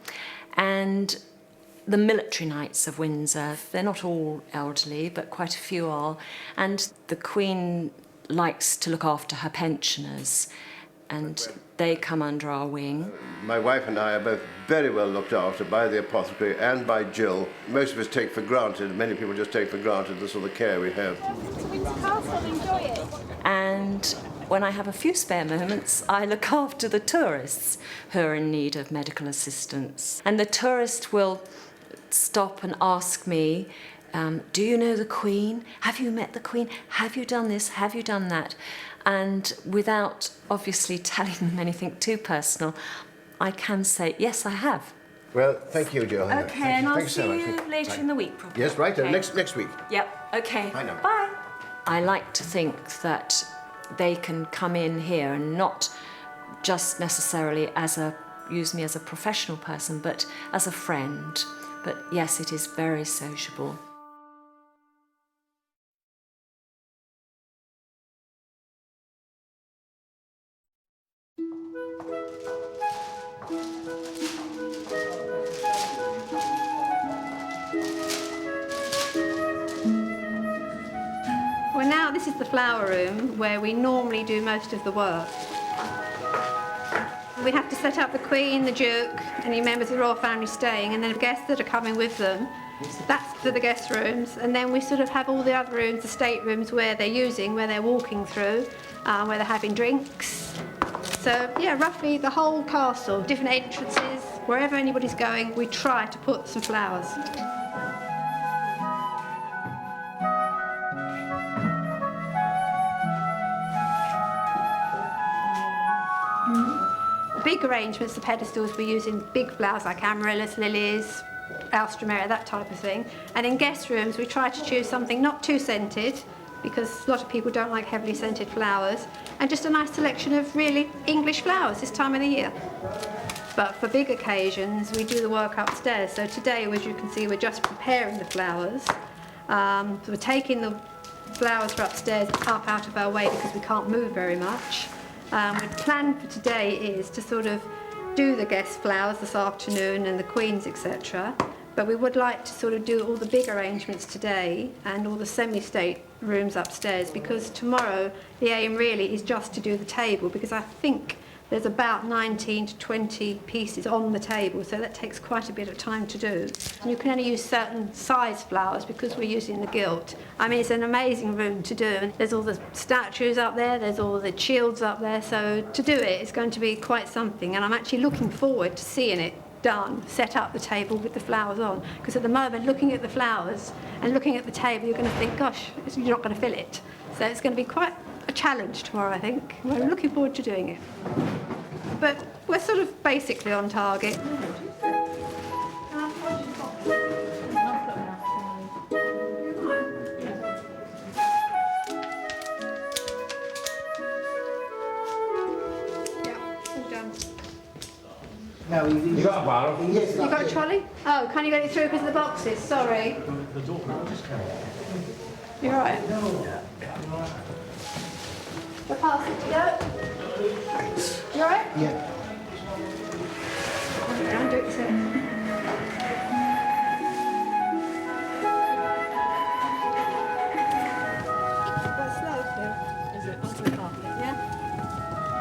and the Military Knights of Windsor. They're not all elderly, but quite a few are. And the Queen likes to look after her pensioners, and they come under our wing. My wife and I are both very well looked after by the apothecary and by Jill. Most of us take for granted, many people just take for granted the sort of care we have. And when I have a few spare moments, I look after the tourists who are in need of medical assistance. And the tourist will stop and ask me, do you know the Queen? Have you met the Queen? Have you done this? Have you done that? And without obviously telling them anything too personal, I can say, yes, I have. Well, thank you, Jill. Okay, and I'll see you later in the week, probably. Yes, right, okay. next week. Yep, okay. I know. Bye. I like to think that they can come in here and not just necessarily use me as a professional person, but as a friend. But yes, it is very sociable. Well, now this is the flower room where we normally do most of the work. We have to set up the Queen, the Duke, any members of the royal family staying, and then the guests that are coming with them. That's for the guest rooms, and then we sort of have all the other rooms, the staterooms, where they're using, where they're walking through, where they're having drinks. So, yeah, roughly the whole castle, different entrances, wherever anybody's going, we try to put some flowers. Big arrangements, the pedestals, we're using big flowers like amaryllis, lilies, alstroemeria, that type of thing. And in guest rooms, we try to choose something not too scented, because a lot of people don't like heavily scented flowers, and just a nice selection of really English flowers this time of the year. But for big occasions, we do the work upstairs. So today, as you can see, we're just preparing the flowers. So we're taking the flowers for upstairs up out of our way because we can't move very much. The plan for today is to sort of do the guest flowers this afternoon and the Queen's, etc. But we would like to sort of do all the big arrangements today and all the semi-state rooms upstairs, because tomorrow the aim really is just to do the table, because I think there's about 19 to 20 pieces on the table, so that takes quite a bit of time to do. And you can only use certain size flowers because we're using the gilt. I mean, it's an amazing room to do. And there's all the statues up there, there's all the shields up there, so to do it, it's going to be quite something. And I'm actually looking forward to seeing it done, set up the table with the flowers on. Because at the moment, looking at the flowers and looking at the table, you're going to think, gosh, you're not going to fill it. So it's going to be quite a challenge tomorrow, I think. We're looking forward to doing it. But we're sort of basically on target. No, you got a bottle? Yes. You got a trolley? Oh, can you get it through because of the boxes? Sorry. The door just came. You're right. The parcel to go. Thanks. You all right? Yeah. I'll do it soon. That's slow, Phil. Is it? Onto the carpet, yeah?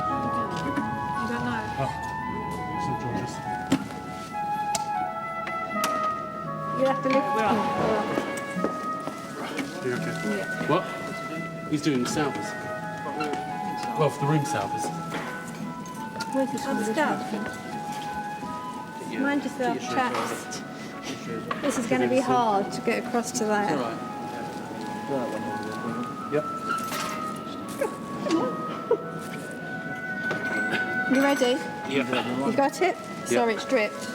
I don't know. St George's. You have to lift it up. You okay? Yeah. What? He's doing salvers. Well, for the room salvers. Where's this other stuff? Mind yourself, chaps. This is going to be hard to get across to there. Yep. You ready? Yeah. You got it? Sorry, it's dripped.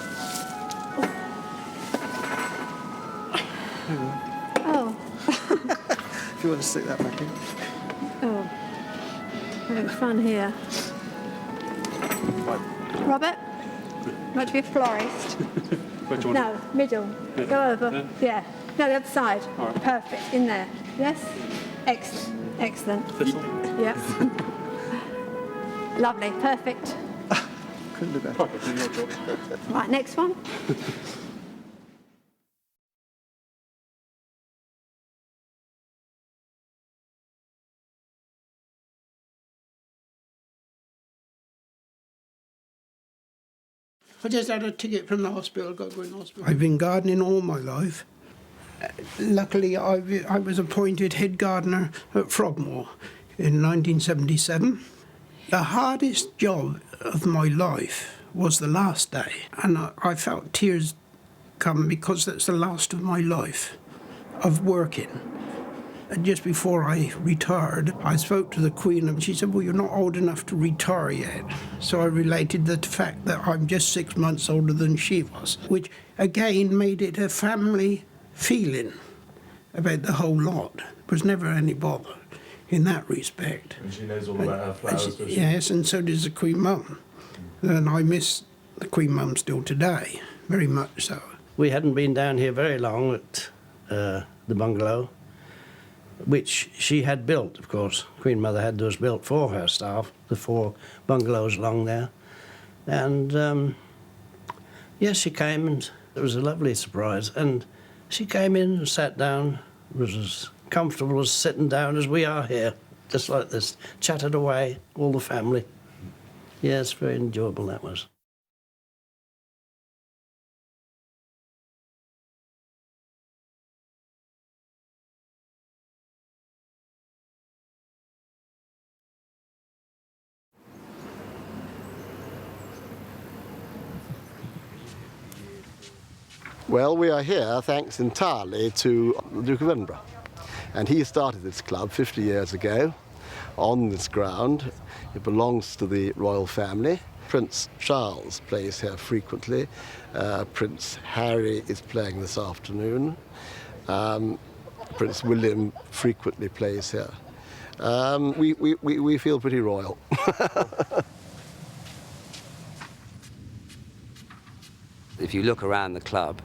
Oh. If you want to stick that back in. Oh. Having fun here. Robert? Want to be a florist? Which one? No, middle. Middle. Go over. Yeah. No, the other side. All right. Perfect. In there. Yes? Excellent. Excellent. Thistle? Yes. Lovely. Perfect. Couldn't do better. Right, next one. I just had a ticket from the hospital, got to go in the hospital. I've been gardening all my life. Luckily, I was appointed head gardener at Frogmore in 1977. The hardest job of my life was the last day, and I felt tears come because that's the last of my life of working. And just before I retired, I spoke to the Queen and she said, well, you're not old enough to retire yet. So I related the fact that I'm just 6 months older than she was, which again made it a family feeling about the whole lot. There was never any bother in that respect. And she knows all about her flowers, does she? Yes, and so does the Queen Mum. And I miss the Queen Mum still today, very much so. We hadn't been down here very long at the bungalow, which she had built, of course. Queen Mother had those built for her staff, the 4 bungalows along there. And yes, she came and it was a lovely surprise. And she came in and sat down, was as comfortable as sitting down as we are here, just like this, chatted away, all the family. Yes, very enjoyable that was. Well, we are here thanks entirely to the Duke of Edinburgh. And he started this club 50 years ago on this ground. It belongs to the royal family. Prince Charles plays here frequently. Prince Harry is playing this afternoon. Prince William frequently plays here. We feel pretty royal. If you look around the club,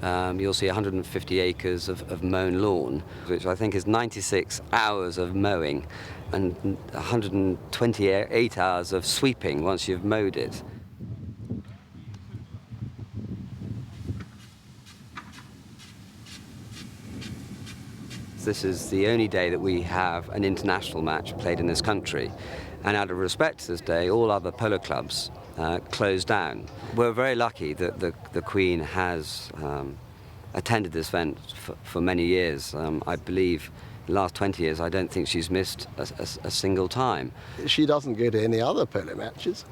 you'll see 150 acres of mown lawn, which I think is 96 hours of mowing and 128 hours of sweeping once you've mowed it. This is the only day that we have an international match played in this country, and out of respect to this day, all other polo clubs closed down. We're very lucky that the Queen has attended this event for many years. I believe in the last 20 years, I don't think she's missed a single time. She doesn't go to any other polo matches,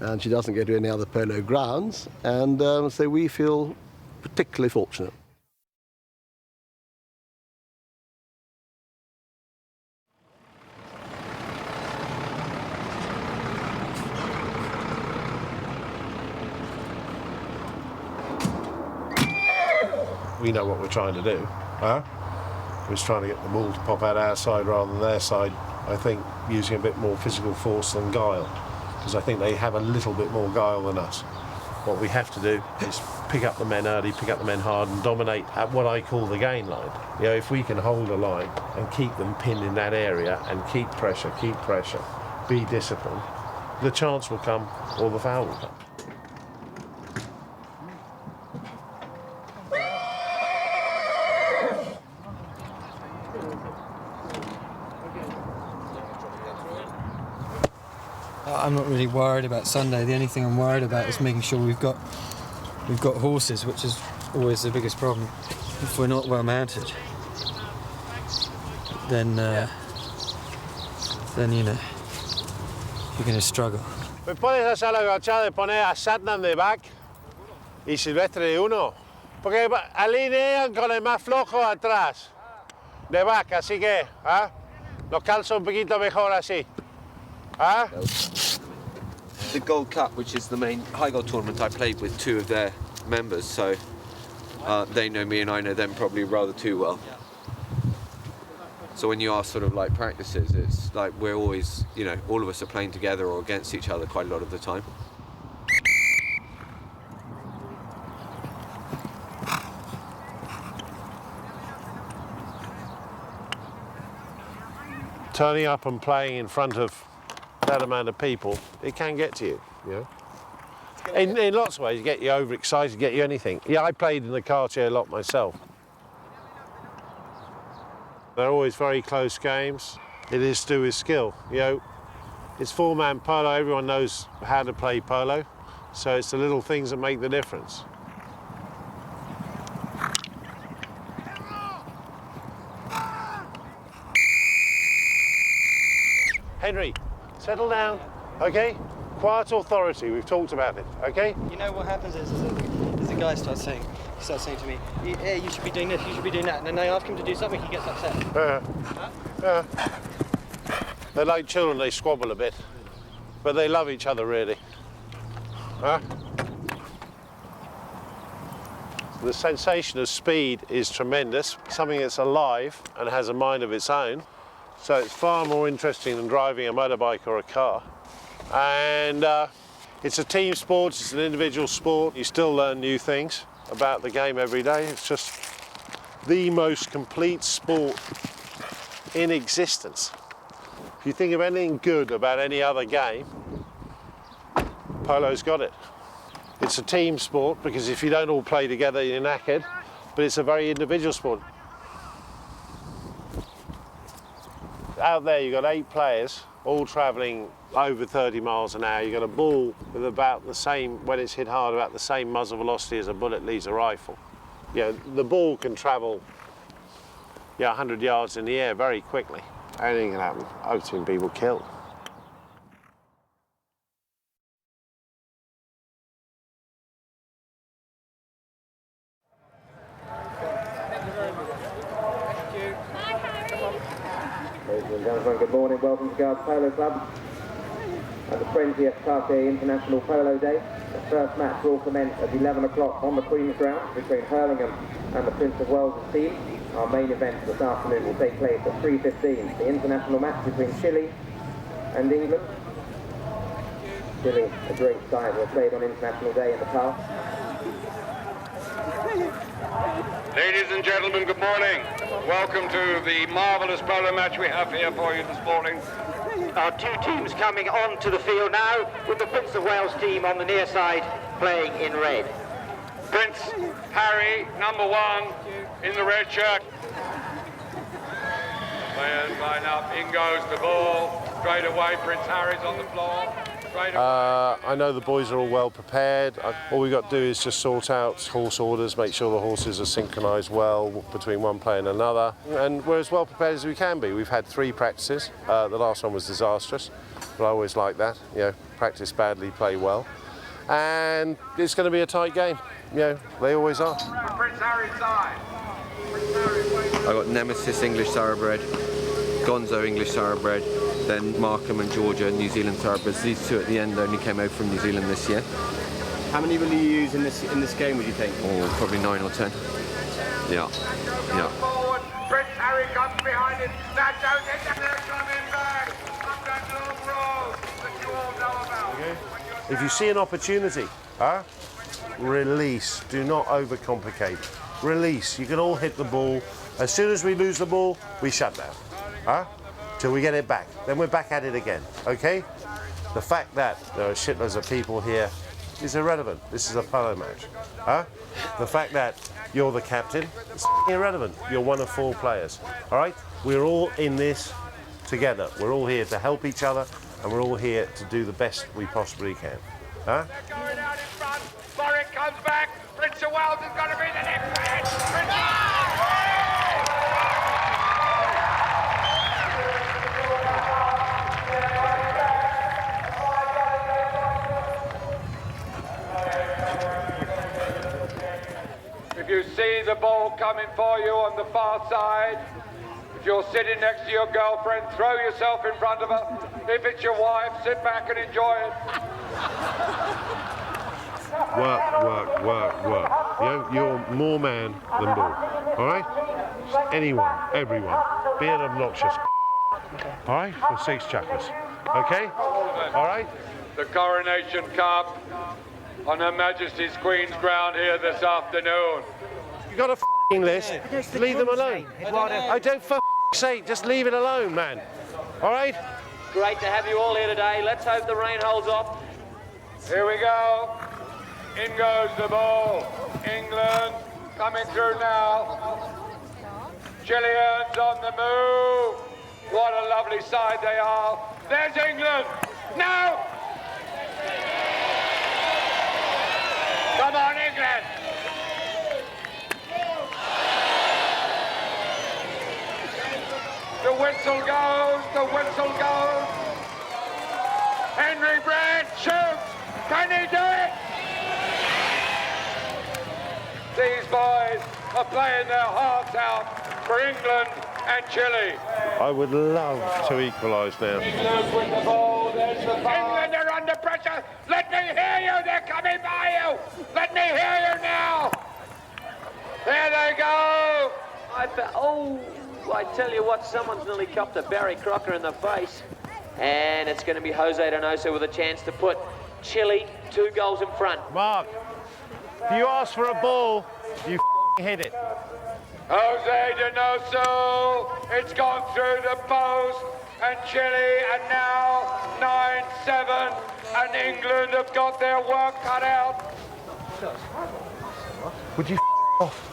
and she doesn't go to any other polo grounds, and so we feel particularly fortunate. We know what we're trying to do, huh? We're trying to get the ball to pop out our side rather than their side, I think, using a bit more physical force than guile, because I think they have a little bit more guile than us. What we have to do is pick up the men early, pick up the men hard, and dominate at what I call the gain line. You know, if we can hold a line and keep them pinned in that area and keep pressure, be disciplined, the chance will come or the foul will come. I'm not really worried about Sunday. The only thing I'm worried about is making sure we've got horses, which is always the biggest problem. If we're not well mounted, then you know, you're going to struggle. ¿Me puedes hacer la agachada de poner a Satnam de back y Silvestre de uno? Porque alinean con el más flojo atrás, de back, así que, ¿ah? Los calzo un poquito mejor así. ¿Ah? The Gold Cup, which is the main high gold tournament, I played with 2 of their members, so they know me and I know them probably rather too well. So when you ask sort of like practices, it's like we're always, you know, all of us are playing together or against each other quite a lot of the time. Turning up and playing in front of that amount of people, it can get to you, you know. In lots of ways, get you overexcited, get you anything. Yeah, I played in the car chair a lot myself. They're always very close games. It is to do with skill, you know. It's 4-man polo, everyone knows how to play polo. So it's the little things that make the difference. Henry, settle down, okay? Quiet authority, we've talked about it, okay? You know what happens is the guy starts saying to me, yeah, you should be doing this, you should be doing that, and then I ask him to do something, he gets upset. Yeah. They're like children, they squabble a bit, but they love each other, really. Huh? The sensation of speed is tremendous, something that's alive and has a mind of its own. So it's far more interesting than driving a motorbike or a car. And it's a team sport, it's an individual sport. You still learn new things about the game every day. It's just the most complete sport in existence. If you think of anything good about any other game, polo's got it. It's a team sport because if you don't all play together, you're knackered, but it's a very individual sport. Out there, you've got 8 players, all travelling over 30 miles an hour. You've got a ball with about the same, when it's hit hard, about the same muzzle velocity as a bullet leaves a rifle. You know, the ball can travel 100 yards in the air very quickly. Anything can happen. I've seen people killed. Ladies and gentlemen, good morning. Welcome to Guards Polo Club at the 20th Cartier International Polo Day. The first match will commence at 11 o'clock on the Queen's Ground between Hurlingham and the Prince of Wales team. Our main event this afternoon will take place at 3:15. The international match between Chile and England. Chile, a great side, were played on International Day in the past. Ladies and gentlemen, good morning. Welcome to the marvellous polo match we have here for you this morning. Our 2 teams coming onto the field now, with the Prince of Wales team on the near side playing in red. Prince Harry, number 1, in the red shirt. Players line up, in goes the ball. Straight away, Prince Harry's on the floor. I know the boys are all well prepared. All we've got to do is just sort out horse orders, make sure the horses are synchronised well between one player and another. And we're as well prepared as we can be. We've had 3 practices. The last one was disastrous, but I always like that. You know, practice badly, play well. And it's going to be a tight game. You know, they always are. Prince Harry's side. I got Nemesis English Thoroughbred, Gonzo English Thoroughbred, then Markham and Georgia New Zealand Thoroughbreds. These 2 at the end only came over from New Zealand this year. How many will you use in this game, would you think? Oh, probably 9 or 10. Yeah. Forward. Prince Harry comes behind it. Now don't hit them, they're coming back. Up that long road that you all know about. Okay. If you see an opportunity, release. Do not overcomplicate. Release. You can all hit the ball. As soon as we lose the ball, we shut down. Till we get it back. Then we're back at it again, okay? The fact that there are shitloads of people here is irrelevant. This is a polo match. The fact that you're the captain is irrelevant. You're one of 4 players, all right? We're all in this together. We're all here to help each other, and we're all here to do the best we possibly can. They're going out in front. Warwick comes back. Prince of Wales is going to be the next man. If you see the ball coming for you on the far side, if you're sitting next to your girlfriend, throw yourself in front of her. If it's your wife, sit back and enjoy it. Work. You know, you're more man than ball, all right? Anyone, everyone, be an obnoxious, all right, for 6 chuckers, okay? All right? The Coronation Cup on Her Majesty's Queen's ground here this afternoon. You got a f***ing list, leave them alone. I don't say, just leave it alone, man. All right? Great to have you all here today. Let's hope the rain holds off. Here we go. In goes the ball. England coming through now. Chileans on the move. What a lovely side they are. There's England. Now! The whistle goes, the whistle goes. Henry Brand shoots. Can he do it? These boys are playing their hearts out for England and Chile. I would love to equalise now. England with the ball, there's the ball. England are under pressure. Let me hear you, they're coming by you. Let me hear you now. There they go. I tell you what, someone's nearly copped a Barry Crocker in the face. And it's going to be Jose Donoso with a chance to put Chile 2 goals in front. Mark, if you ask for a ball, you hit it. Jose Donoso, it's gone through the post, and Chile are now 9-7, and England have got their work cut out. Would you off?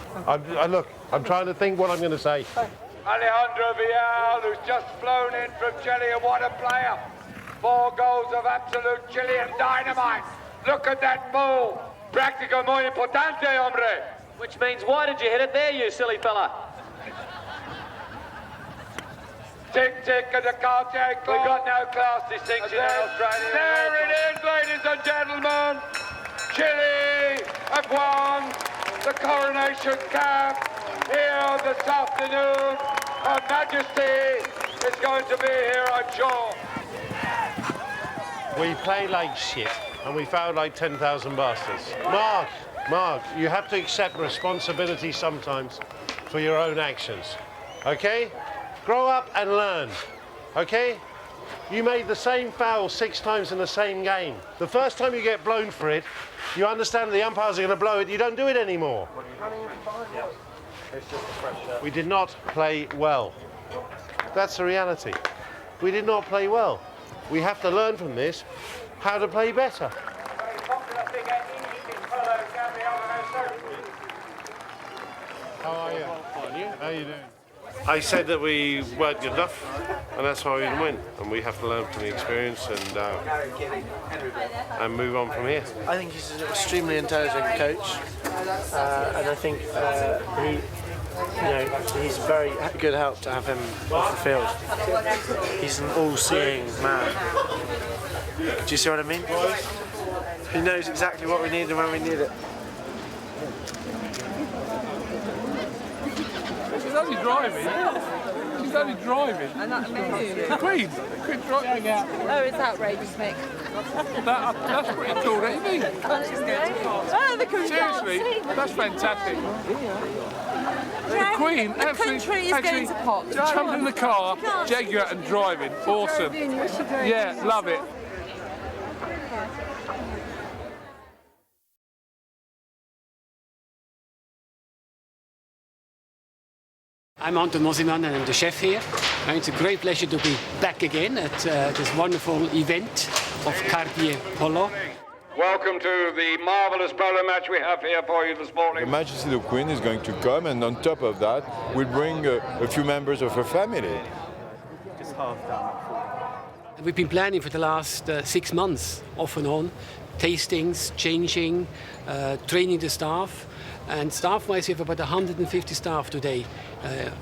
Look, I'm trying to think what I'm going to say. Alejandro Vial, who's just flown in from Chile, and what a player. 4 goals of absolute Chilean dynamite. Look at that ball. Práctico muy importante, hombre. Which means, why did you hit it there, you silly fella? Tick, tick, and the card check. We've got no class distinction in Australia. There it is, ladies and gentlemen. Chile have won the coronation cap here this afternoon. Her Majesty is going to be here, I'm sure. We play like shit, and we foul like 10,000 bastards. Mark, you have to accept responsibility sometimes for your own actions, okay? Grow up and learn, okay? You made the same foul 6 times in the same game. The first time you get blown for it, you understand the umpires are going to blow it, you don't do it anymore. We did not play well. That's the reality. We did not play well. We have to learn from this how to play better. How are you? How are you doing? I said that we weren't good enough, and that's why we didn't win. And we have to learn from the experience and move on from here. I think he's an extremely intelligent coach, and I think he's very good help to have him off the field. He's an all-seeing man. Do you see what I mean? He knows exactly what we need and when we need it. She's only driving. She's only driving. And that's amazing. The Queen driving out. Oh, it's outrageous, Mick. That's pretty cool, don't you think? Oh, the Queen. Seriously, that's fantastic. The Queen country is going to pop. Jumping in the car, Jaguar and driving. Awesome. Yeah, love it. I'm Anton Mosiman and I'm the chef here. And it's a great pleasure to be back again at this wonderful event of Cartier Polo. Welcome to the marvellous polo match we have here for you this morning. Her Majesty the Queen is going to come, and on top of that, we'll bring a few members of her family. Just half done. We've been planning for the last 6 months, off and on, tastings, changing, training the staff. And staff-wise, we have about 150 staff today,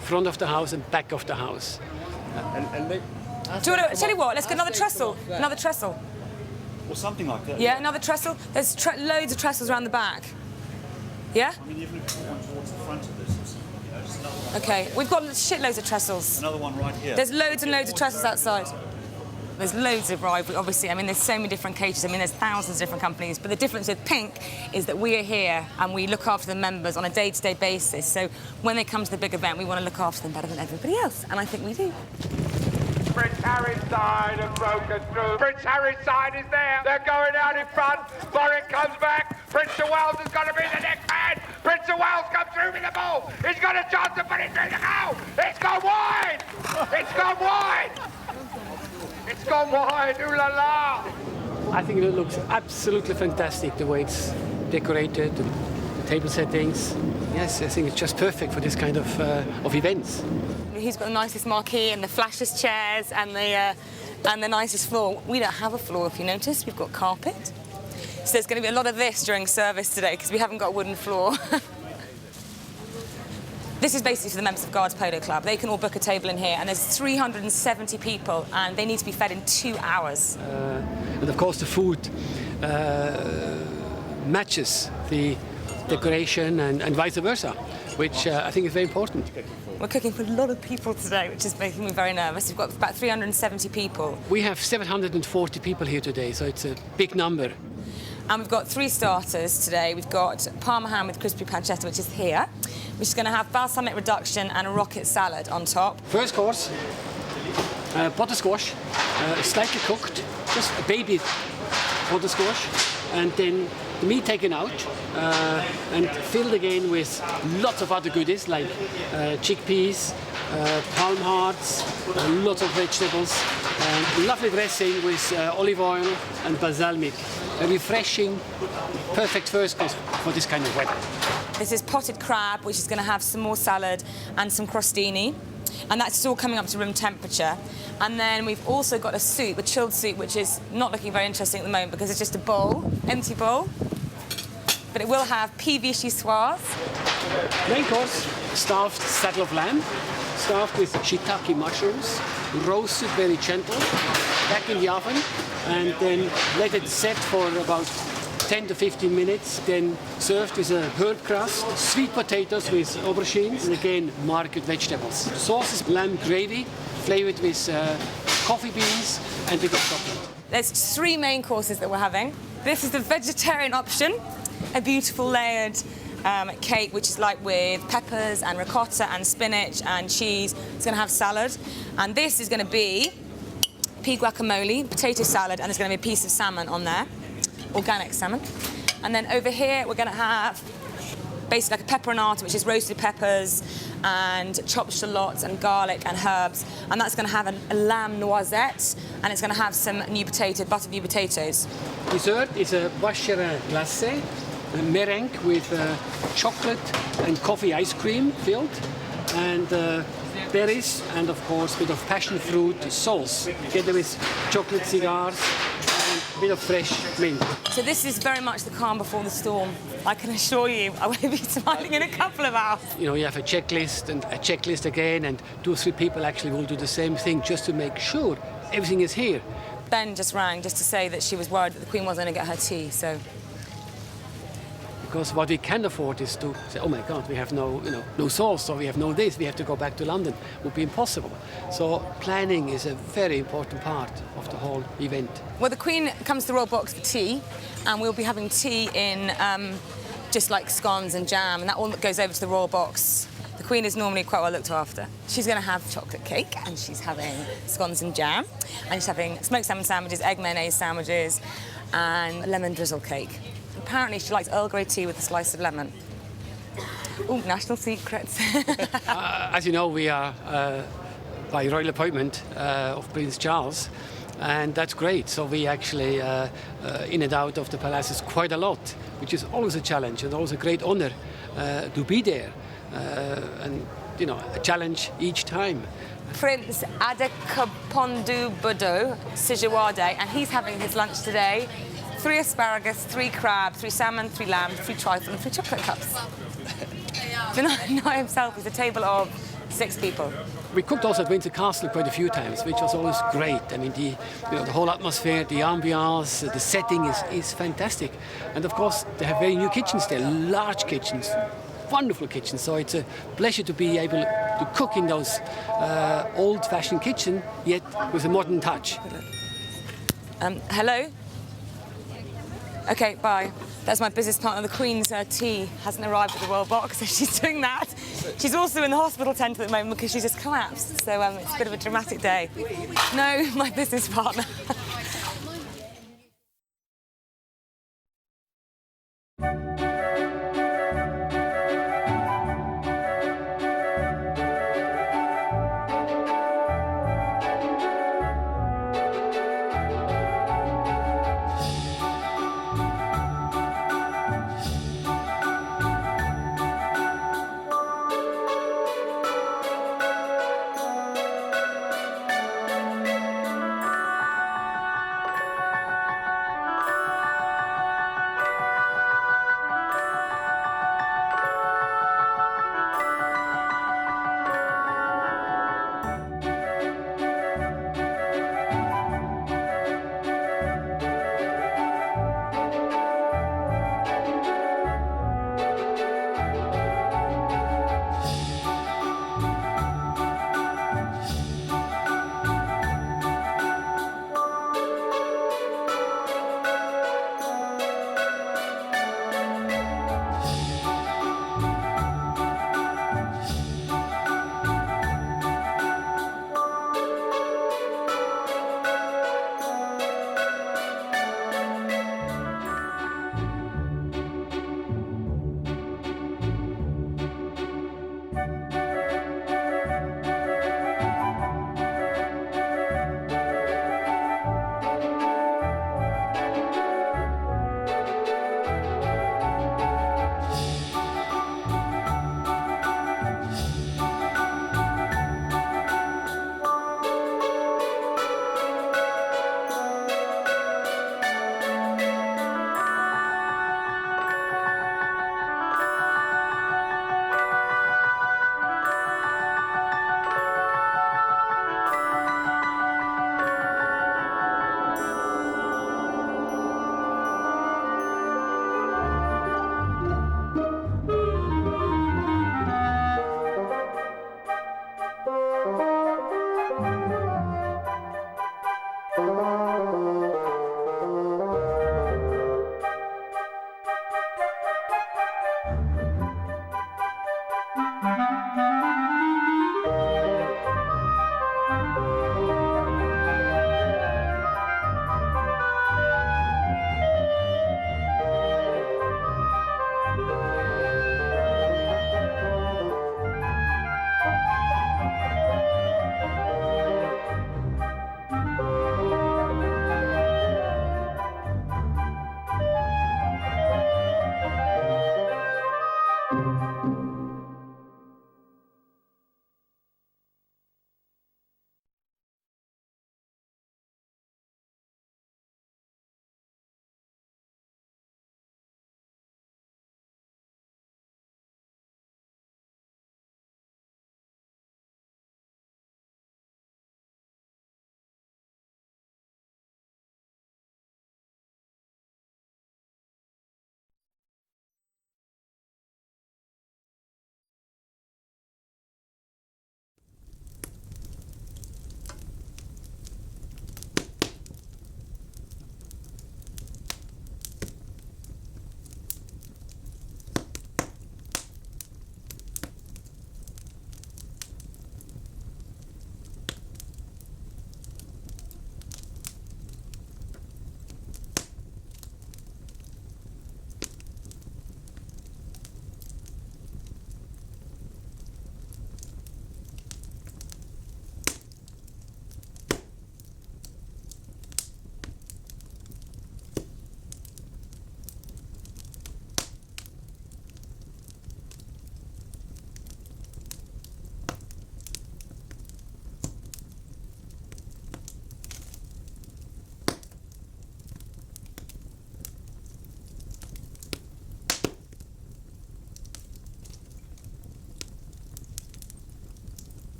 front of the house and back of the house. Do you want to tell you what? Let's get another trestle. Another trestle. Or something like that. Yeah, another trestle. There's loads of trestles around the back. Yeah? I mean, even if you put one towards the front of this, just another one. Okay, we've got shitloads of trestles. Another one right here. There's loads and loads of trestles outside. There's loads of rivalry, obviously. I mean, there's so many different cages. I mean, there's thousands of different companies. But the difference with Pink is that we are here and we look after the members on a day-to-day basis. So when they come to the big event, we want to look after them better than everybody else. And I think we do. Prince Harry's side have broken through. Prince Harry's side is there. They're going out in front. Warwick comes back. Prince of Wales is going to be the next man. Prince of Wales comes through with the ball. He's got a chance to put it through the goal. It's gone wide. It's gone wide. It's gone wide, ooh la la! I think it looks absolutely fantastic, the way it's decorated, the table settings. Yes, I think it's just perfect for this kind of events. He's got the nicest marquee and the flashiest chairs and the nicest floor. We don't have a floor, if you notice. We've got carpet. So there's going to be a lot of this during service today because we haven't got a wooden floor. This is basically for the members of Guards Polo Club. They can all book a table in here, and there's 370 people, and they need to be fed in 2 hours. And of course the food matches the decoration and vice versa, which I think is very important. We're cooking for a lot of people today, which is making me very nervous. We've got about 370 people. We have 740 people here today, so it's a big number. And we've got 3 starters today. We've got Parma ham with crispy pancetta, which is here, which is going to have balsamic reduction and a rocket salad on top. First course, buttersquash, slightly cooked, just a baby buttersquash, and then the meat taken out and filled again with lots of other goodies like chickpeas, palm hearts, lots of vegetables, and lovely dressing with olive oil and balsamic. A refreshing, perfect first course for this kind of weather. This is potted crab, which is going to have some more salad and some crostini. And that's all coming up to room temperature. And then we've also got a soup, a chilled soup, which is not looking very interesting at the moment because it's just a bowl, empty bowl. But it will have pea vichyssoise. Main course, stuffed saddle of lamb, stuffed with shiitake mushrooms, roasted very gentle, back in the oven, and then let it set for about 10 to 15 minutes, then served with a herb crust, sweet potatoes with aubergines, and again, market vegetables. The sauce is lamb gravy, flavored with coffee beans and bit of chocolate. There's 3 main courses that we're having. This is the vegetarian option, a beautiful layered cake, which is like with peppers and ricotta and spinach and cheese. It's going to have salad. And this is going to be pea guacamole, potato salad, and there's going to be a piece of salmon on there. Organic salmon. And then over here we're going to have basically like a pepperonata, which is roasted peppers and chopped shallots and garlic and herbs, and that's going to have a lamb noisette, and it's going to have some buttered new potatoes. Dessert is a vacherin glacé, a meringue with chocolate and coffee ice cream filled, and berries, and of course a bit of passion fruit sauce, together with chocolate cigars and a bit of fresh mint. So this is very much the calm before the storm. I can assure you, I will be smiling in a couple of hours. You know, you have a checklist and a checklist again, and 2 or 3 people actually will do the same thing just to make sure everything is here. Ben just rang just to say that she was worried that the Queen wasn't going to get her tea, so... Because what we can afford is to say, oh my God, we have no sauce, or we have no this, we have to go back to London. It would be impossible. So planning is a very important part of the whole event. Well, the Queen comes to the Royal Box for tea, and we'll be having tea in just like scones and jam, and that all goes over to the Royal Box. The Queen is normally quite well looked after. She's going to have chocolate cake, and she's having scones and jam, and she's having smoked salmon sandwiches, egg mayonnaise sandwiches, and a lemon drizzle cake. Apparently she likes Earl Grey tea with a slice of lemon. Ooh, national secrets. As you know, we are by royal appointment of Prince Charles, and that's great. So we actually in and out of the palaces quite a lot, which is always a challenge and always a great honor to be there, and you know, a challenge each time. Prince Adekopondu Bodo Sijawade, and he's having his lunch today. 3 asparagus, 3 crab, 3 salmon, 3 lamb, 3 trifle, and 3 chocolate cups. The night himself is a table of 6 people. We cooked also at Windsor Castle quite a few times, which was always great. I mean, the whole atmosphere, the ambiance, the setting is fantastic. And of course, they have very new kitchens there, large kitchens, wonderful kitchens. So it's a pleasure to be able to cook in those old-fashioned kitchen, yet with a modern touch. Hello? Okay, bye. That's my business partner. The Queen's tea hasn't arrived at the Royal Box, so she's doing that. She's also in the hospital tent at the moment because she's just collapsed. So it's a bit of a dramatic day. No, my business partner.